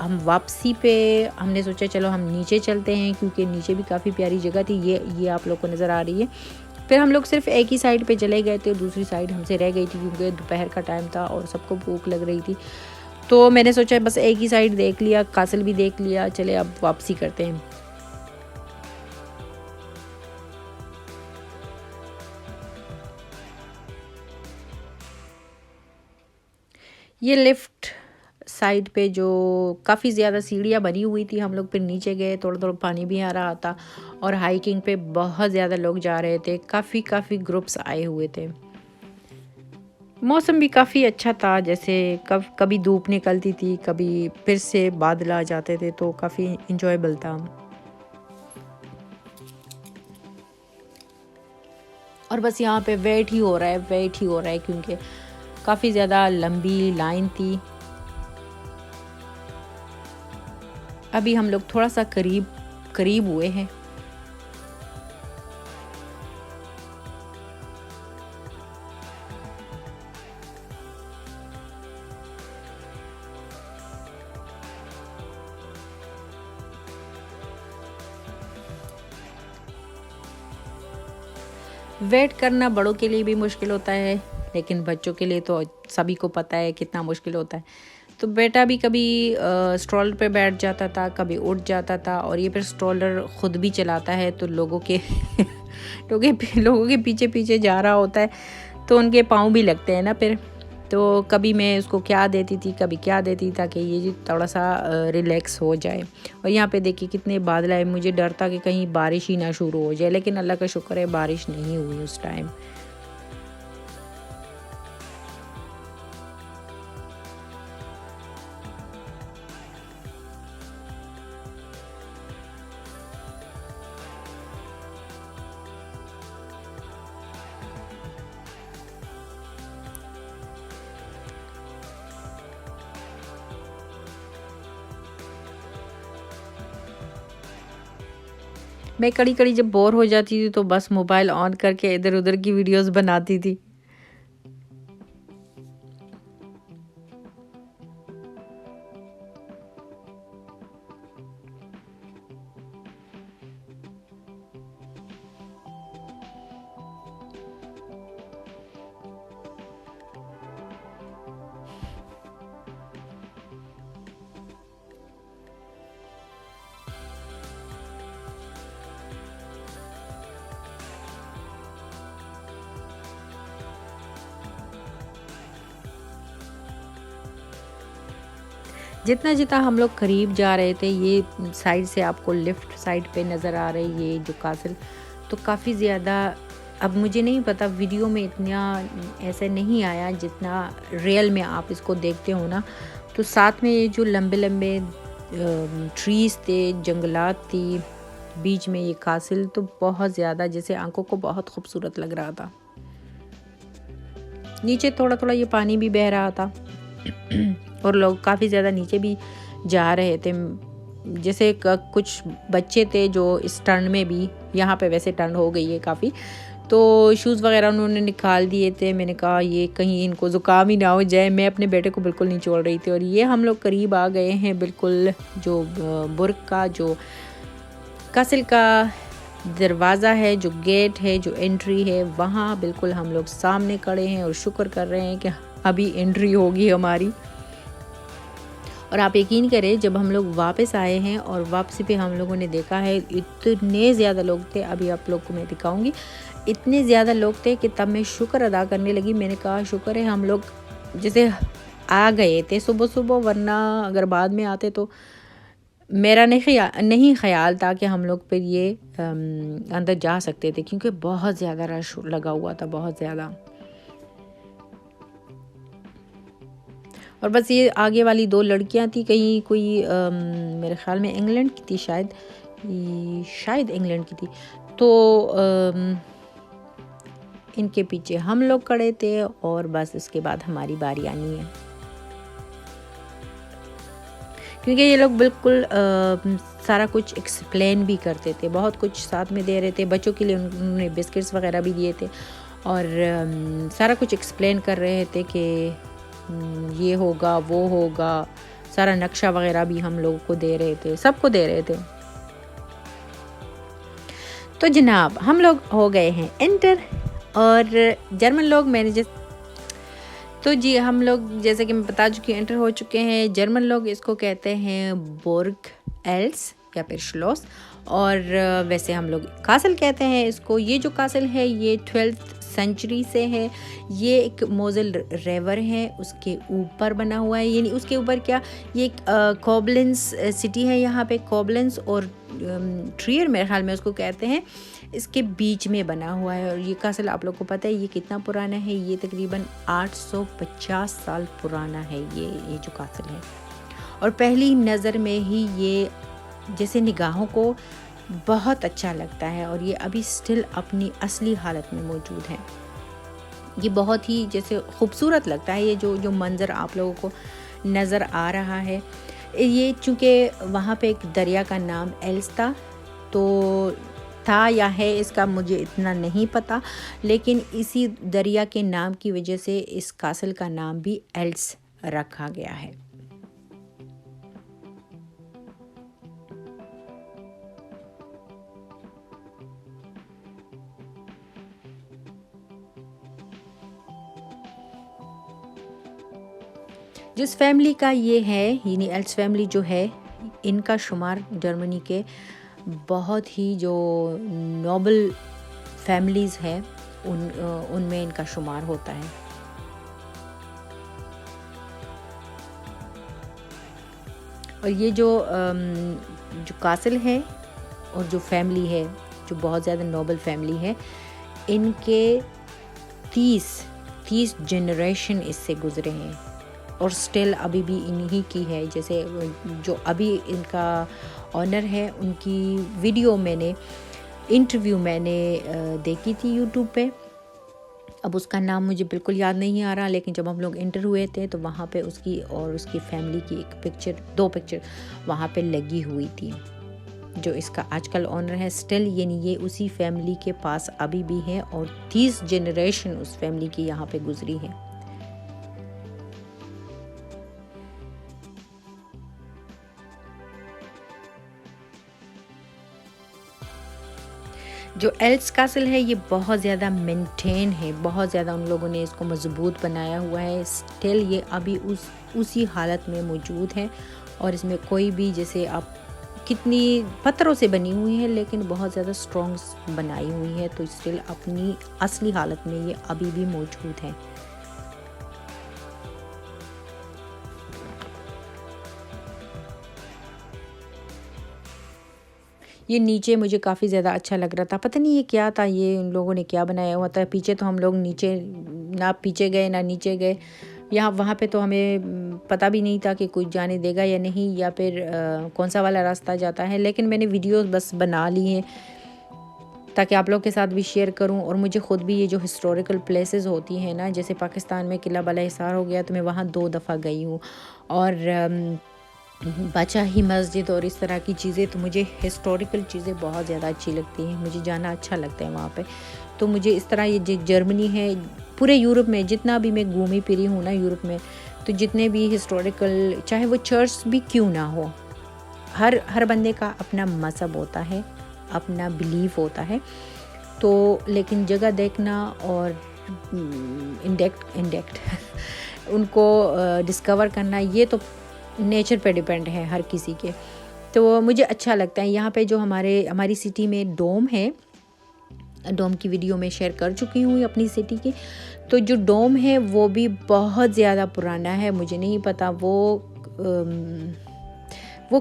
हम वापसी पे, हमने सोचा चलो हम नीचे चलते हैं, क्योंकि नीचे भी काफ़ी प्यारी जगह थी। ये आप लोग को नज़र आ रही है। फिर हम लोग सिर्फ एक ही साइड पे चले गए थे, दूसरी साइड हमसे रह गई थी, क्योंकि दोपहर का टाइम था और सबको भूख लग रही थी। तो मैंने सोचा बस एक ही साइड देख लिया, कासल भी देख लिया, चले अब वापसी करते हैं। ये लिफ्ट साइड पे जो काफ़ी ज़्यादा सीढ़ियाँ बनी हुई थी, हम लोग फिर नीचे गए, थोड़ा थोड़ा पानी भी आ रहा था और हाइकिंग पे बहुत ज़्यादा लोग जा रहे थे, काफ़ी ग्रुप्स आए हुए थे। मौसम भी काफ़ी अच्छा था, जैसे कभी धूप निकलती थी, कभी फिर से बादल आ जाते थे, तो काफ़ी इंजॉयबल था। और बस यहाँ पे वेट ही हो रहा है, क्योंकि काफ़ी ज़्यादा लंबी लाइन थी। अभी हम लोग थोड़ा सा करीब हुए हैं। वेट करना बड़ों के लिए भी मुश्किल होता है, लेकिन बच्चों के लिए तो सभी को पता है कितना मुश्किल होता है। तो बेटा भी कभी स्ट्रॉलर पे बैठ जाता था, कभी उठ जाता था, और ये फिर स्ट्रॉलर ख़ुद भी चलाता है, तो लोगों के पीछे पीछे जा रहा होता है, तो उनके पाँव भी लगते हैं ना फिर। तो कभी मैं उसको क्या देती थी, कभी क्या देती ताकि ये थोड़ा सा रिलैक्स हो जाए। और यहाँ पे देखिए कितने बादल आए, मुझे डर था कि कहीं बारिश ही ना शुरू हो जाए, लेकिन अल्लाह का शुक्र है बारिश नहीं हुई उस टाइम। मैं कड़ी जब बोर हो जाती थी तो बस मोबाइल ऑन करके इधर उधर की वीडियोस बनाती थी। जितना जितना हम लोग करीब जा रहे थे, ये साइड से आपको लेफ़्ट साइड पे नज़र आ रही ये जो कासल, तो काफ़ी ज़्यादा, अब मुझे नहीं पता वीडियो में इतना ऐसे नहीं आया जितना रियल में आप इसको देखते हो ना। तो साथ में ये जो लंबे लंबे ट्रीज़ थे, जंगलात थी, बीच में ये कासल, तो बहुत ज़्यादा जैसे आंखों को बहुत खूबसूरत लग रहा था। नीचे थोड़ा थोड़ा ये पानी भी बह रहा था और लोग काफ़ी ज़्यादा नीचे भी जा रहे थे। जैसे कुछ बच्चे थे जो इस टर्न में भी, यहाँ पे वैसे टर्न हो गई है काफ़ी, तो शूज़ वगैरह उन्होंने निकाल दिए थे। मैंने कहा ये कहीं इनको ज़ुकाम ही ना हो जाए। मैं अपने बेटे को बिल्कुल नहीं छोड़ रही थी। और ये हम लोग करीब आ गए हैं बिल्कुल, जो बुर्ग का जो कासल का दरवाज़ा है, जो गेट है, जो एंट्री है, वहाँ बिल्कुल हम लोग सामने खड़े हैं और शुक्र कर रहे हैं कि अभी एंट्री होगी हमारी। और आप यकीन करें, जब हम लोग वापस आए हैं और वापसी पे हम लोगों ने देखा है, इतने ज़्यादा लोग थे, अभी आप लोग को मैं दिखाऊंगी, इतने ज़्यादा लोग थे कि तब मैं शुक्र अदा करने लगी। मैंने कहा शुक्र है हम लोग जैसे आ गए थे सुबह सुबह, वरना अगर बाद में आते तो मेरा नहीं ख्याल था कि हम लोग फिर ये अंदर जा सकते थे, क्योंकि बहुत ज़्यादा रश लगा हुआ था, बहुत ज़्यादा। और बस ये आगे वाली 2 लड़कियां थी, कहीं कोई मेरे ख्याल में इंग्लैंड की थी, शायद इंग्लैंड की थी। तो इनके पीछे हम लोग खड़े थे और बस उसके बाद हमारी बारी आनी है, क्योंकि ये लोग बिल्कुल सारा कुछ एक्सप्लेन भी करते थे, बहुत कुछ साथ में दे रहे थे। बच्चों के लिए उन्होंने बिस्किट्स वगैरह भी दिए थे और सारा कुछ एक्सप्लेन कर रहे थे कि ये होगा, वो होगा, सारा नक्शा वगैरह भी हम लोगों को दे रहे थे, सबको दे रहे थे। तो जनाब हम लोग हो गए हैं एंटर, और जर्मन लोग तो जी हम लोग जैसे कि मैं बता चुकी हूँ, एंटर हो चुके हैं। जर्मन लोग इसको कहते हैं बुर्ग एल्स या फिर श्लोस, और वैसे हम लोग कासल कहते हैं इसको। ये जो कासल है ये 12th सेंचुरी से है। ये एक मोज़ल रिवर है, उसके ऊपर बना हुआ है, यानी उसके ऊपर क्या, ये एक कोबलेंस सिटी है यहाँ पे, कोबलेंस और ट्रियर मेरे ख्याल में उसको कहते हैं, इसके बीच में बना हुआ है। और ये कासल आप लोग को पता है ये कितना पुराना है, ये तकरीबन 850 साल पुराना है ये जो कासल है। और पहली नज़र में ही ये जैसे निगाहों को बहुत अच्छा लगता है, और ये अभी स्टिल अपनी असली हालत में मौजूद है। ये बहुत ही जैसे खूबसूरत लगता है, ये जो मंज़र आप लोगों को नज़र आ रहा है। ये चूँकि वहाँ पे एक दरिया का नाम एल्स था या है, इसका मुझे इतना नहीं पता, लेकिन इसी दरिया के नाम की वजह से इस कासल का नाम भी एल्स रखा गया है। जिस फैमिली का ये है, यानी एल्स फैमिली जो है, इनका शुमार जर्मनी के बहुत ही जो नोबल फैमिलीज़ हैं उनमें इनका शुमार होता है। और ये जो कासल है और जो फैमिली है, जो बहुत ज़्यादा नोबल फैमिली है, इनके 30 जनरेशन इससे गुजरे हैं और स्टिल अभी भी इन्हीं की है। जैसे जो अभी इनका ऑनर है, उनकी वीडियो इंटरव्यू मैंने देखी थी यूट्यूब पे। अब उसका नाम मुझे बिल्कुल याद नहीं आ रहा, लेकिन जब हम लोग इंटर हुए थे तो वहाँ पे उसकी और उसकी फैमिली की एक 2 पिक्चर वहाँ पे लगी हुई थी। जो इसका आजकल ऑनर है स्टिल, यानी ये उसी फैमिली के पास अभी भी है, और 30 जनरेशन उस फैमिली की यहाँ पे गुजरी है। जो एल्स कासल है ये बहुत ज़्यादा मेंटेन है, बहुत ज़्यादा उन लोगों ने इसको मजबूत बनाया हुआ है। स्टिल ये अभी उसी हालत में मौजूद है, और इसमें कोई भी, जैसे आप कितनी पत्थरों से बनी हुई है लेकिन बहुत ज़्यादा स्ट्रॉन्ग बनाई हुई है, तो स्टिल अपनी असली हालत में ये अभी भी मौजूद है। ये नीचे मुझे काफ़ी ज़्यादा अच्छा लग रहा था, पता नहीं ये क्या था, ये उन लोगों ने क्या बनाया हुआ था। पीछे तो हम लोग नीचे ना पीछे गए ना नीचे गए, यहाँ वहाँ पे तो हमें पता भी नहीं था कि कुछ जाने देगा या नहीं, या फिर कौन सा वाला रास्ता जाता है। लेकिन मैंने वीडियोस बस बना ली हैं ताकि आप लोग के साथ भी शेयर करूं। और मुझे ख़ुद भी ये जो हिस्टोरिकल प्लेसेस होती हैं ना, जैसे पाकिस्तान में किला बला हिसार हो गया, तो मैं वहाँ 2 दफ़ा गई हूँ, और बादशाही मस्जिद और इस तरह की चीज़ें, तो मुझे हिस्टोरिकल चीज़ें बहुत ज़्यादा अच्छी लगती हैं, मुझे जाना अच्छा लगता है वहाँ पे। तो मुझे इस तरह ये जर्मनी है, पूरे यूरोप में जितना भी मैं घूमी फिरी हूँ ना यूरोप में, तो जितने भी हिस्टोरिकल, चाहे वो चर्च भी क्यों ना हो, हर बंदे का अपना मज़हब होता है, अपना बिलीफ होता है। तो लेकिन जगह देखना और इंडेक्ट उनको डिस्कवर करना, ये तो नेचर पे डिपेंड है हर किसी के। तो मुझे अच्छा लगता है। यहाँ पे जो हमारी सिटी में डोम है, डोम की वीडियो मैं शेयर कर चुकी हूँ अपनी सिटी की। तो जो डोम है वो भी बहुत ज़्यादा पुराना है, मुझे नहीं पता वो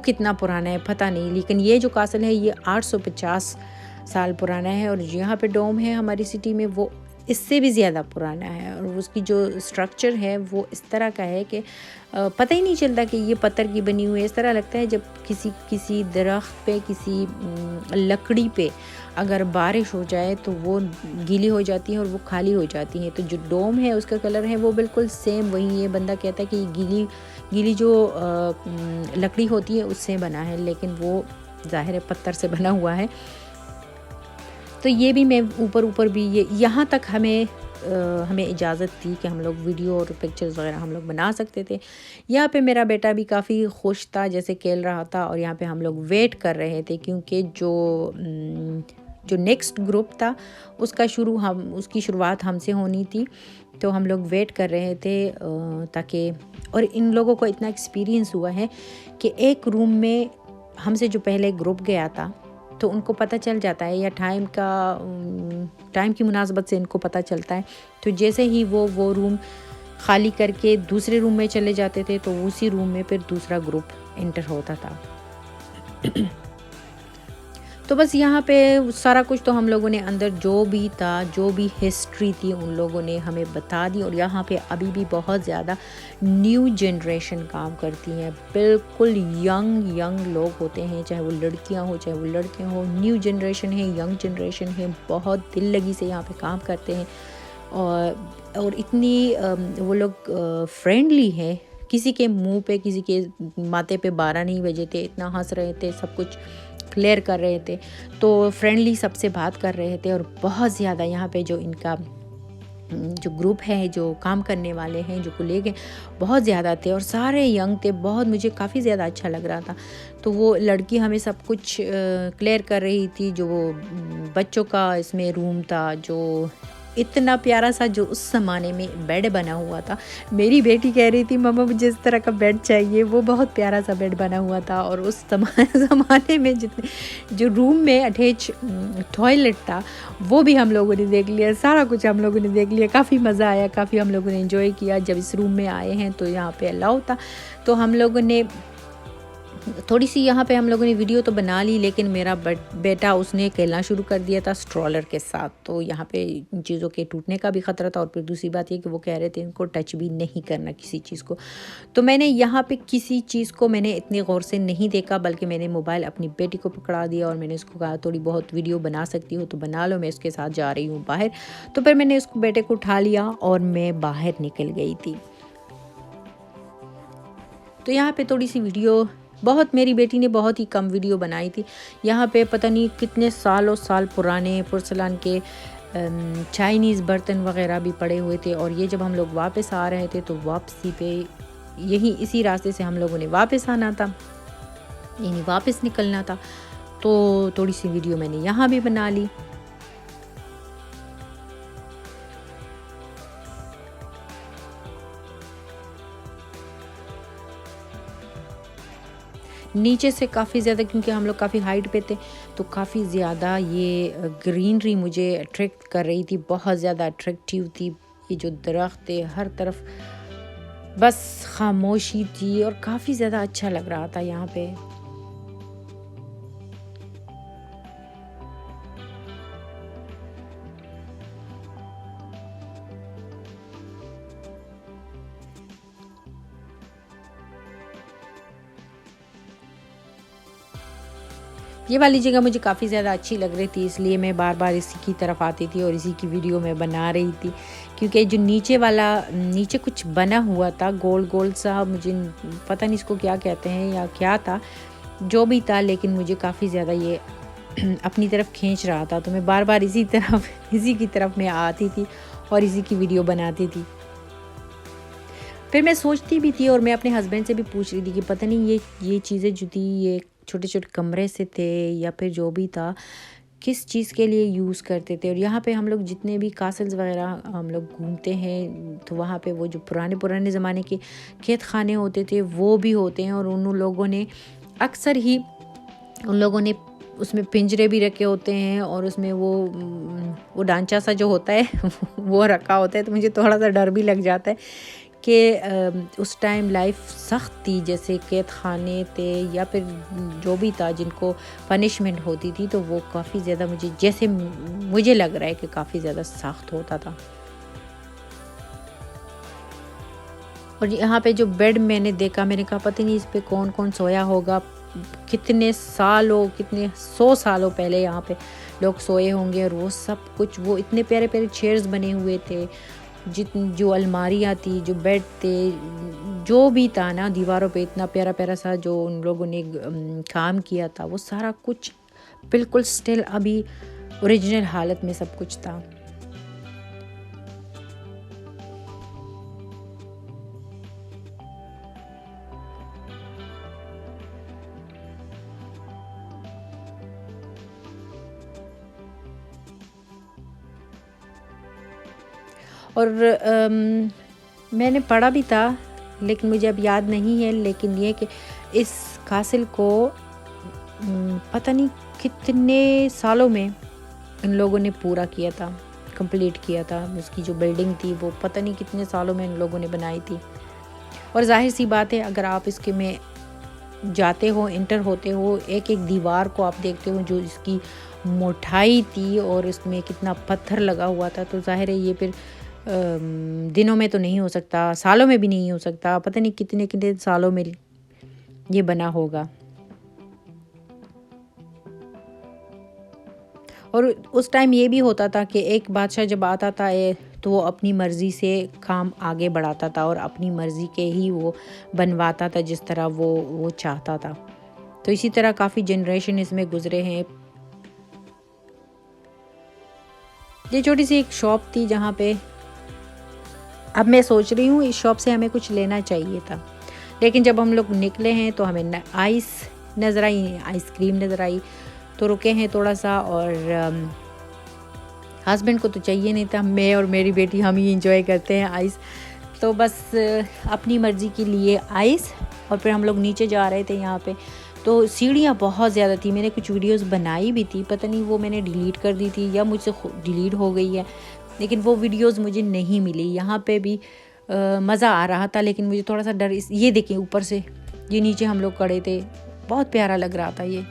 कितना पुराना है, पता नहीं। लेकिन ये जो कासल है ये 850 साल पुराना है, और यहाँ पे डोम है हमारी सिटी में वो इससे भी ज़्यादा पुराना है। और उसकी जो स्ट्रक्चर है वो इस तरह का है कि पता ही नहीं चलता कि ये पत्थर की बनी हुई है। इस तरह लगता है जब किसी दरख्त पे, किसी लकड़ी पे अगर बारिश हो जाए तो वो गीली हो जाती है और वो खाली हो जाती है। तो जो डोम है उसका कलर है वो बिल्कुल सेम वही है। बंदा कहता है कि ये गीली जो लकड़ी होती है उससे बना है, लेकिन वो ज़ाहिर है पत्थर से बना हुआ है। तो ये भी मैं ऊपर भी ये यहाँ तक हमें इजाज़त थी कि हम लोग वीडियो और पिक्चर्स वगैरह हम लोग बना सकते थे। यहाँ पे मेरा बेटा भी काफ़ी खुश था, जैसे खेल रहा था, और यहाँ पे हम लोग वेट कर रहे थे क्योंकि जो नेक्स्ट ग्रुप था उसकी शुरुआत हमसे होनी थी। तो हम लोग वेट कर रहे थे ताकि, और इन लोगों को इतना एक्सपीरियंस हुआ है कि एक रूम में हमसे जो पहले ग्रुप गया था तो उनको पता चल जाता है, या टाइम की मुनासबत से इनको पता चलता है। तो जैसे ही वो रूम खाली करके दूसरे रूम में चले जाते थे तो उसी रूम में फिर दूसरा ग्रुप एंटर होता था। तो बस यहाँ पे सारा कुछ तो हम लोगों ने अंदर जो भी था, जो भी हिस्ट्री थी, उन लोगों ने हमें बता दी। और यहाँ पे अभी भी बहुत ज़्यादा न्यू जनरेशन काम करती हैं, बिल्कुल यंग लोग होते हैं, चाहे वो लड़कियाँ हो चाहे वो लड़के हों। न्यू जनरेशन है, यंग जनरेशन है, बहुत दिल लगी से यहाँ पे काम करते हैं। और इतनी वो लोग फ्रेंडली हैं, किसी के मुँह पे, किसी के माथे पे 12 नहीं बजे थे, इतना हंस रहे थे, सब कुछ क्लियर कर रहे थे, तो फ्रेंडली सबसे बात कर रहे थे। और बहुत ज़्यादा यहाँ पे जो इनका जो ग्रुप है, जो काम करने वाले हैं, जो कोलीग हैं, बहुत ज़्यादा थे और सारे यंग थे। बहुत मुझे काफ़ी ज़्यादा अच्छा लग रहा था। तो वो लड़की हमें सब कुछ क्लियर कर रही थी। जो वो बच्चों का इसमें रूम था, जो इतना प्यारा सा, जो उस ज़माने में बेड बना हुआ था। मेरी बेटी कह रही थी मम्मा मुझे इस तरह का बेड चाहिए, वो बहुत प्यारा सा बेड बना हुआ था। और उस ज़माने में जितने जो रूम में अटैच टॉयलेट था वो भी हम लोगों ने देख लिया, सारा कुछ हम लोगों ने देख लिया। काफ़ी मज़ा आया, काफ़ी हम लोगों ने एंजॉय किया। जब इस रूम में आए हैं तो यहाँ पे अलाउ था, तो हम लोगों ने थोड़ी सी यहाँ पे हम लोगों ने वीडियो तो बना ली, लेकिन मेरा बेटा उसने खेलना शुरू कर दिया था स्ट्रॉलर के साथ। तो यहाँ पे चीज़ों के टूटने का भी ख़तरा था। और फिर दूसरी बात ये कि वो कह रहे थे इनको टच भी नहीं करना किसी चीज़ को। तो मैंने यहाँ पे किसी चीज़ को मैंने इतनी गौर से नहीं देखा, बल्कि मैंने मोबाइल अपनी बेटी को पकड़ा दिया और मैंने उसको कहा थोड़ी बहुत वीडियो बना सकती हो तो बना लो, मैं उसके साथ जा रही हूँ बाहर। तो फिर मैंने उसको बेटे को उठा लिया और मैं बाहर निकल गई थी। तो यहाँ पे थोड़ी सी वीडियो, मेरी बेटी ने बहुत ही कम वीडियो बनाई थी। यहाँ पे पता नहीं कितने साल पुराने पुर्सलान के चाइनीज़ बर्तन वगैरह भी पड़े हुए थे। और ये जब हम लोग वापस आ रहे थे तो वापसी पे इसी रास्ते से हम लोगों ने वापस आना था, यानी वापस निकलना था। तो थोड़ी सी वीडियो मैंने यहाँ भी बना ली। नीचे से काफ़ी ज़्यादा, क्योंकि हम लोग काफ़ी हाइट पे थे, तो काफ़ी ज़्यादा ये ग्रीनरी मुझे अट्रैक्ट कर रही थी, बहुत ज़्यादा अट्रैक्टिव थी। ये जो दरख्त थे, हर तरफ बस खामोशी थी और काफ़ी ज़्यादा अच्छा लग रहा था यहाँ पे। ये वाली जगह मुझे काफ़ी ज़्यादा अच्छी लग रही थी, इसलिए मैं बार बार इसी की तरफ आती थी और इसी की वीडियो मैं बना रही थी। क्योंकि जो नीचे कुछ बना हुआ था गोल गोल सा, मुझे पता नहीं इसको क्या कहते हैं या क्या था, जो भी था, लेकिन मुझे काफ़ी ज़्यादा ये अपनी तरफ खींच रहा था। तो मैं बार बार इसी की तरफ मैं आती थी और इसी की वीडियो बनाती थी। फिर मैं सोचती भी थी और मैं अपने हस्बैंड से भी पूछ रही थी कि पता नहीं ये चीज़ें जो थी, ये छोटे छोटे कमरे से थे या फिर जो भी था, किस चीज़ के लिए यूज़ करते थे। और यहाँ पे हम लोग जितने भी कासल्स वगैरह हम लोग घूमते हैं, तो वहाँ पे वो जो पुराने ज़माने के खेत खाने होते थे वो भी होते हैं। और उन लोगों ने अक्सर ही उसमें पिंजरे भी रखे होते हैं और उसमें वो ढांचा सा जो होता है वो रखा होता है। तो मुझे थोड़ा सा डर भी लग जाता है कि उस टाइम लाइफ सख्त थी, जैसे कैद खाने थे या फिर जो भी था जिनको पनिशमेंट होती थी, तो वो काफ़ी ज़्यादा मुझे लग रहा है कि काफ़ी ज़्यादा सख्त होता था। और यहाँ पे जो बेड मैंने देखा, मैंने कहा पता नहीं इस पे कौन कौन सोया होगा, कितने 100 सालों पहले यहाँ पे लोग सोए होंगे। और वो सब कुछ, वो इतने प्यारे प्यारे चेयर्स बने हुए थे, जो अलमारियाँ थी, जो बेड थे, जो भी था ना दीवारों पे, इतना प्यारा प्यारा सा जो उन लोगों ने काम किया था, वो सारा कुछ बिल्कुल स्टिल अभी ओरिजिनल हालत में सब कुछ था। और मैंने पढ़ा भी था, लेकिन मुझे अब याद नहीं है, लेकिन ये कि इस कासिल को पता नहीं कितने सालों में इन लोगों ने पूरा किया था, कंप्लीट किया था। उसकी जो बिल्डिंग थी वो पता नहीं कितने सालों में इन लोगों ने बनाई थी। और जाहिर सी बात है, अगर आप इसके में जाते हो, इंटर होते हो, एक एक दीवार को आप देखते हो जो इसकी मोटाई थी और इसमें कितना पत्थर लगा हुआ था, तो जाहिर है ये फिर दिनों में तो नहीं हो सकता, सालों में भी नहीं हो सकता, पता नहीं कितने कितने सालों में ये बना होगा। और उस टाइम ये भी होता था कि एक बादशाह जब आता था तो वो अपनी मर्ज़ी से काम आगे बढ़ाता था और अपनी मर्ज़ी के ही वो बनवाता था जिस तरह वो चाहता था। तो इसी तरह काफ़ी जनरेशन इसमें गुजरे हैं। ये छोटी सी एक शॉप थी जहाँ पे अब मैं सोच रही हूँ इस शॉप से हमें कुछ लेना चाहिए था, लेकिन जब हम लोग निकले हैं तो हमें आइस नज़र आई, आइसक्रीम नज़र आई, तो रुके हैं थोड़ा सा। और हस्बैंड को तो चाहिए नहीं था, मैं और मेरी बेटी हम ही इंजॉय करते हैं आइस। तो बस अपनी मर्ज़ी के लिए आइस। और फिर हम लोग नीचे जा रहे थे। यहाँ पे तो सीढ़ियाँ बहुत ज़्यादा थी। मैंने कुछ वीडियोस बनाई भी थी, पता नहीं वो मैंने डिलीट कर दी थी या मुझसे डिलीट हो गई है, लेकिन वो वीडियोस मुझे नहीं मिली। यहाँ पे भी मज़ा आ रहा था, लेकिन मुझे थोड़ा सा डर ये देखें ऊपर से, ये नीचे हम लोग खड़े थे, बहुत प्यारा लग रहा था ये।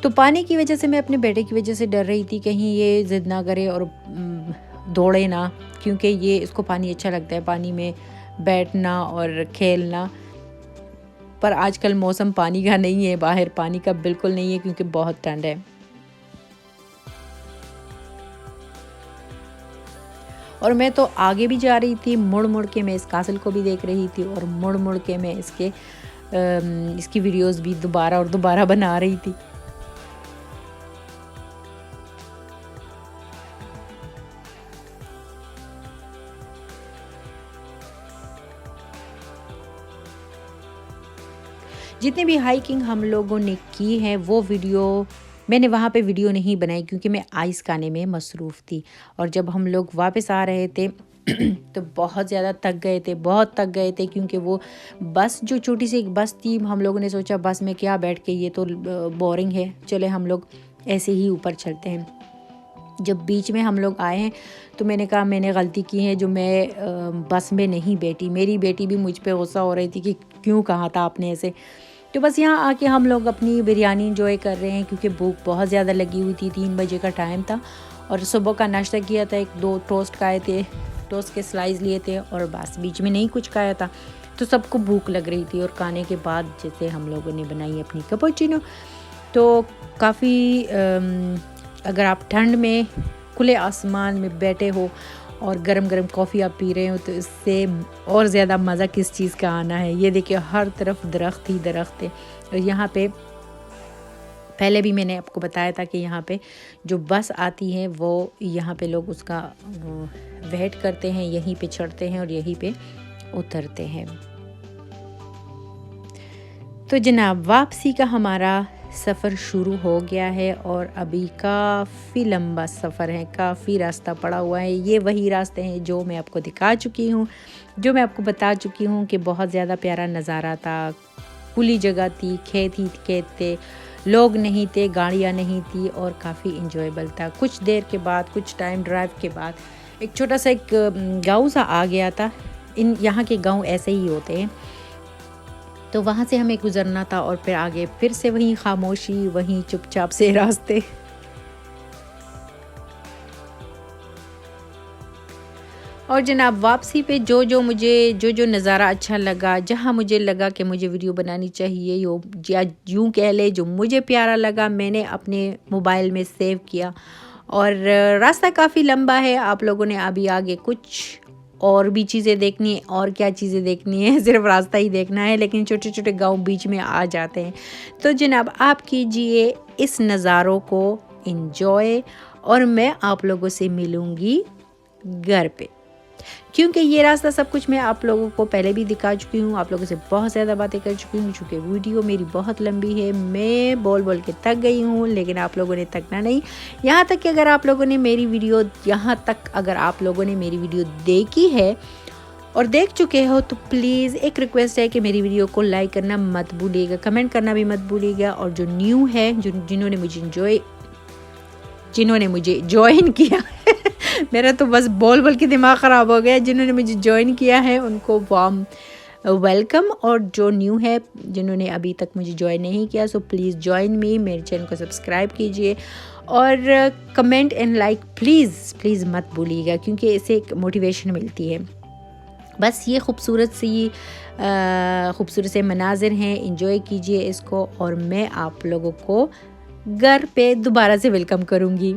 तो पानी की वजह से मैं अपने बेटे की वजह से डर रही थी, कहीं ये ज़िद ना करे और दौड़े ना, क्योंकि ये इसको पानी अच्छा लगता है, पानी में बैठना और खेलना। पर आजकल मौसम पानी का नहीं है, बाहर पानी का बिल्कुल नहीं है, क्योंकि बहुत ठंड है। और मैं तो आगे भी जा रही थी, मुड़ मुड़ के मैं इस कासल को भी देख रही थी और मुड़ मुड़ के मैं इसकी वीडियोस भी दोबारा और दोबारा बना रही थी। जितनी भी हाइकिंग हम लोगों ने की है वो वीडियो मैंने वहाँ पे वीडियो नहीं बनाई, क्योंकि मैं आइस खाने में मसरूफ़ थी। और जब हम लोग वापस आ रहे थे तो बहुत ज़्यादा थक गए थे, क्योंकि वो बस जो छोटी सी एक बस थी, हम लोगों ने सोचा बस में क्या बैठ के, ये तो बोरिंग है, चले हम लोग ऐसे ही ऊपर चलते हैं। जब बीच में हम लोग आए हैं तो मैंने कहा मैंने गलती की है जो मैं बस में नहीं बैठी। मेरी बेटी भी मुझ पे गुस्सा हो रही थी कि क्यों कहा था आपने ऐसे। तो बस यहाँ आके हम लोग अपनी बिरयानी इंजॉय कर रहे हैं, क्योंकि भूख बहुत ज़्यादा लगी हुई थी, 3 बजे का टाइम था। और सुबह का नाश्ता किया था, 1-2 टोस्ट खाए थे, टोस्ट के स्लाइस लिए थे और बस बीच में नहीं कुछ खाया था। तो सबको भूख लग रही थी। और खाने के बाद जैसे हम लोगों ने बनाई अपनी कैपुचिनो, तो काफ़ी अगर आप ठंड में खुले आसमान में बैठे हो और गरम गरम कॉफ़ी आप पी रहे हो तो इससे और ज़्यादा मज़ा किस चीज़ का आना है। ये देखिए हर तरफ दरख्त ही दरख्त है। और यहाँ पे पहले भी मैंने आपको बताया था कि यहाँ पे जो बस आती है वो यहाँ पे लोग उसका वेट करते हैं, यहीं पे चढ़ते हैं और यहीं पे उतरते हैं। तो जनाब वापसी का हमारा सफ़र शुरू हो गया है और अभी काफ़ी लंबा सफ़र है, काफ़ी रास्ता पड़ा हुआ है। ये वही रास्ते हैं जो मैं आपको दिखा चुकी हूँ, जो मैं आपको बता चुकी हूँ कि बहुत ज़्यादा प्यारा नज़ारा था। खुली जगह थी, खेत थे, लोग नहीं थे, गाड़ियाँ नहीं थी और काफ़ी इंजॉयबल था। कुछ देर के बाद, कुछ टाइम ड्राइव के बाद एक छोटा सा एक गाँव सा आ गया था। यहाँ के गाँव ऐसे ही होते हैं। तो वहाँ से हमें गुज़रना था और फिर आगे फिर से वहीं खामोशी, वहीं चुपचाप से रास्ते। और जनाब वापसी पे जो मुझे जो नज़ारा अच्छा लगा, जहाँ मुझे लगा कि मुझे वीडियो बनानी चाहिए, या यूँ कह ले जो मुझे प्यारा लगा, मैंने अपने मोबाइल में सेव किया। और रास्ता काफ़ी लंबा है, आप लोगों ने अभी आगे कुछ और भी चीज़ें देखनी है। और क्या चीज़ें देखनी है, सिर्फ रास्ता ही देखना है, लेकिन छोटे छोटे गांव बीच में आ जाते हैं। तो जनाब आप कीजिए इस नज़ारों को एंजॉय और मैं आप लोगों से मिलूँगी घर पे, क्योंकि ये रास्ता सब कुछ मैं आप लोगों को पहले भी दिखा चुकी हूँ। आप लोगों से बहुत ज़्यादा बातें कर चुकी हूँ, चूँकि वीडियो मेरी बहुत लंबी है। मैं बोल के थक गई हूँ, लेकिन आप लोगों ने थकना नहीं। यहाँ तक कि अगर आप लोगों ने मेरी वीडियो देखी है और देख चुके हो तो प्लीज़ एक रिक्वेस्ट है कि मेरी वीडियो को लाइक करना मत भूलिएगा, कमेंट करना भी मत भूलिएगा। और जो न्यू है, जिन्होंने मुझे ज्वाइन किया मेरा तो बस बोल के दिमाग ख़राब हो गया। जिन्होंने मुझे ज्वाइन किया है उनको वार्म वेलकम, और जो न्यू है, जिन्होंने अभी तक मुझे ज्वाइन नहीं किया, सो प्लीज़ ज्वाइन मी, मेरे चैनल को सब्सक्राइब कीजिए और कमेंट एंड लाइक प्लीज़ मत भूलिएगा, क्योंकि इससे एक मोटिवेशन मिलती है। बस ये खूबसूरत से मनाजिर हैं, एंजॉय कीजिए इसको और मैं आप लोगों को घर पे दोबारा से वेलकम करूँगी।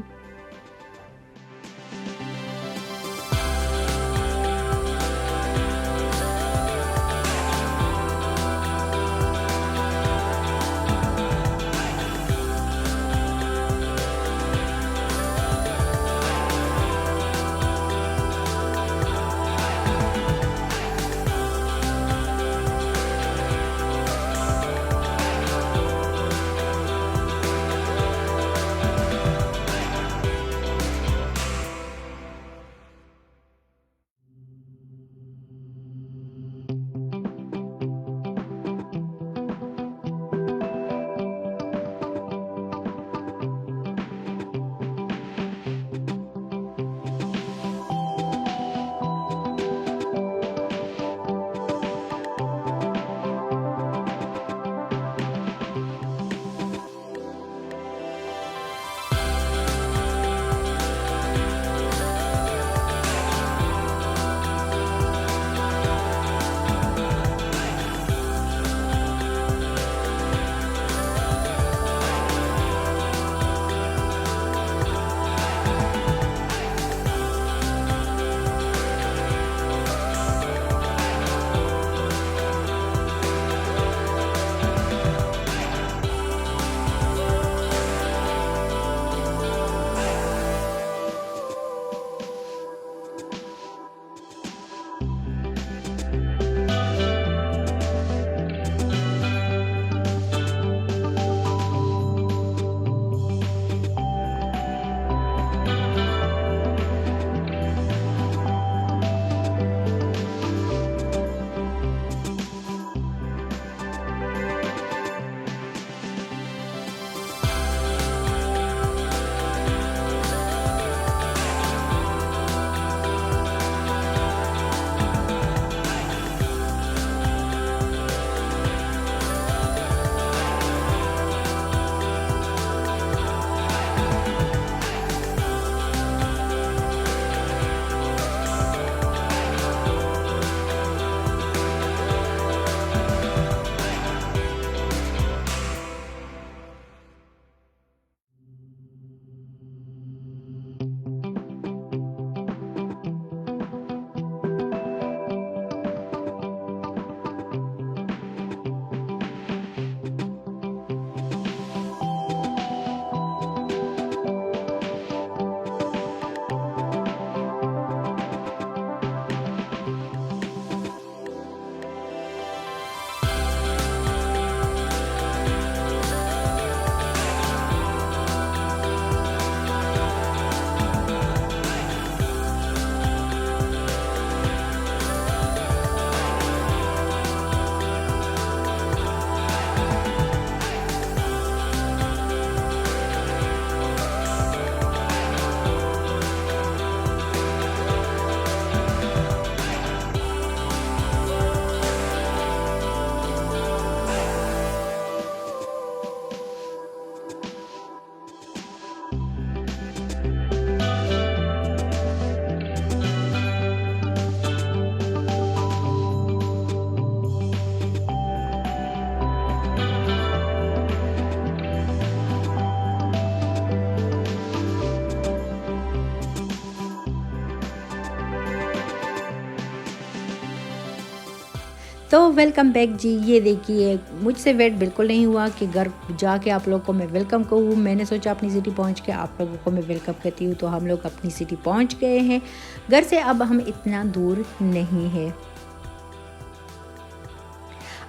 तो वेलकम बैक जी। ये देखिए मुझसे वेट बिल्कुल नहीं हुआ कि घर जाके आप लोगों को मैं वेलकम कहूँ। मैंने सोचा अपनी सिटी पहुँच के आप लोगों को मैं वेलकम कहती हूँ। तो हम लोग अपनी सिटी पहुँच गए हैं। घर से अब हम इतना दूर नहीं है।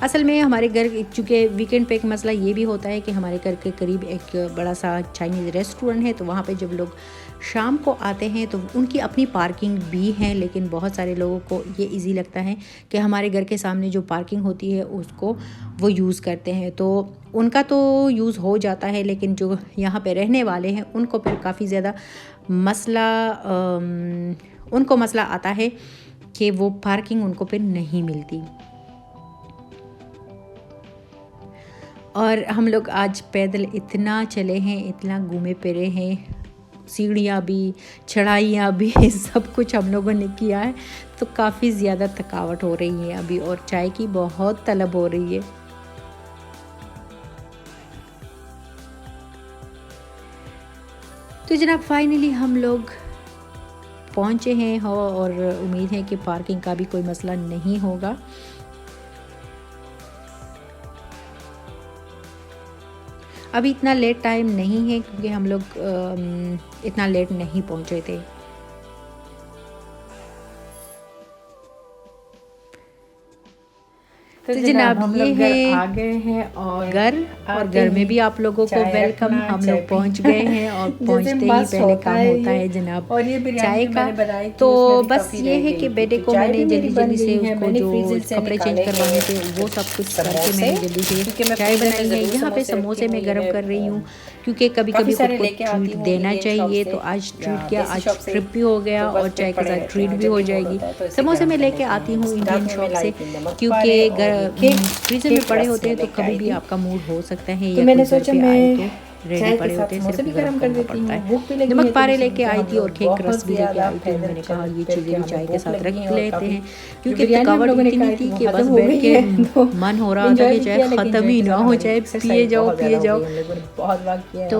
असल में हमारे घर, चूँकि वीकेंड पे एक मसला ये भी होता है कि हमारे घर के करीब एक बड़ा सा चाइनीज़ रेस्टोरेंट है। तो वहाँ पे जब लोग शाम को आते हैं तो उनकी अपनी पार्किंग भी है, लेकिन बहुत सारे लोगों को ये इजी लगता है कि हमारे घर के सामने जो पार्किंग होती है उसको वो यूज़ करते हैं। तो उनका तो यूज़ हो जाता है, लेकिन जो यहाँ पे रहने वाले हैं उनको फिर काफ़ी ज़्यादा मसला आता है कि वो पार्किंग उनको फिर नहीं मिलती। और हम लोग आज पैदल इतना चले हैं, इतना घूमे फिरे हैं, सीढ़ियाँ भी, चढ़ाइयाँ भी, सब कुछ हम लोगों ने किया है। तो काफ़ी ज़्यादा थकावट हो रही है अभी, और चाय की बहुत तलब हो रही है। तो जनाब फाइनली हम लोग पहुँचे हैं और उम्मीद है कि पार्किंग का भी कोई मसला नहीं होगा। अभी इतना लेट टाइम नहीं है क्योंकि हम लोग इतना लेट नहीं पहुंचे थे। तो जनाब हम लोग आ गए हैं और घर में भी आप लोगों को वेलकम। हम लोग पहुंच गए हैं और पहुंचते ही पहले काम होता है जनाब चाय का। तो बस ये है कि बेटे को मैंने जल्दी से उसको जो कपड़े चेंज करवाने थे वो सब कुछ करके मैंने जल्दी से चाय बनाई है। यहाँ पे समोसे मैं गर्म कर रही हूँ क्योंकि कभी कभी खुद को ट्रीट देना चाहिए। तो आज ट्रीट किया, आज ट्रिप भी हो गया और चाय के साथ ट्रीट भी हो जाएगी। समोसे मैं लेके आती हूँ इंडियन शॉप से, क्योंकि फ्रीजर में पड़े होते हैं तो कभी भी आपका मूड हो सकता है। या मैंने सोचा मैं रेडी पड़े होते हैं, सिर्फ गर्म कर देती हूँ। नमक पारे लेके आई थी और केक रस भी लेके आई थी। मैंने कहा ये चीज़ें भी चाय के साथ रख लेते हैं क्योंकि थकावट इतनी थी कि बस बैठ के मन हो रहा था कि चाय ख़त्म ही ना हो जाए, पिए जाओ। तो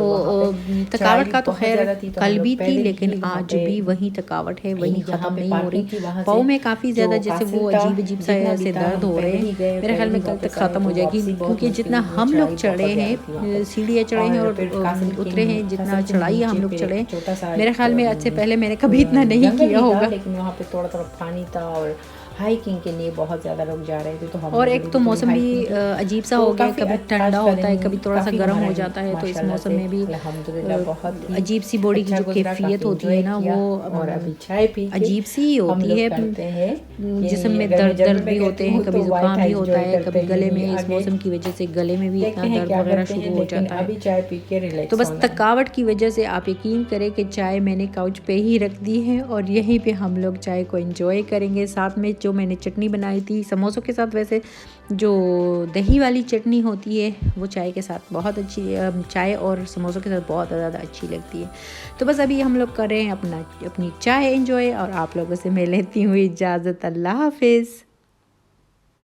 थकावट का तो खैर कल भी थी, लेकिन आज भी वही थकावट है, वही ख़त्म नहीं हो रही। पाँव में काफ़ी ज़्यादा जैसे वो अजीब सा ऐसे दर्द हो रहे हैं। मेरे ख्याल में कल तक ख़त्म हो जाएगी क्योंकि जितना हम लोग चढ़े हैं, सीढ़ियाँ चढ़े हैं और उतरे हैं, जितना चढ़ाई हम लोग चढ़े, मेरे ख्याल में आज से पहले मैंने कभी इतना नहीं किया होगा। लेकिन वहाँ पे थोड़ा पानी था और हाइकिंग के लिए बहुत ज़्यादा लोग जा रहे थे। तो हम और एक तो मौसम भी अजीब सा हो गया, कभी ठंडा होता है, कभी थोड़ा सा गर्म हो जाता है। तो इस मौसम में भी बहुत अजीब सी बॉडी की जो कैफियत होती है ना, वो और अभी चाय पी अजीब सी होती है। जिस्म में दर्द भी होते हैं, कभी जुकाम भी होता है, कभी गले में, इस मौसम की वजह से गले में भी इतना दर्द वगैरह शुरू हो जाता है। चाय पी के रिलैक्स। तो बस थकावट की वजह से आप यकीन करें कि चाय मैंने काउच पे ही रख दी है और यहीं पे हम लोग चाय को एंजॉय करेंगे। साथ में जो मैंने चटनी बनाई थी समोसों के साथ, वैसे जो दही वाली चटनी होती है वो चाय के साथ बहुत अच्छी, चाय और समोसों के साथ बहुत ज़्यादा अच्छी लगती है। तो बस अभी हम लोग कर रहे हैं अपनी चाय एंजॉय और आप लोगों से मैं लेती हूँ इजाज़त। अल्लाह हाफिज़।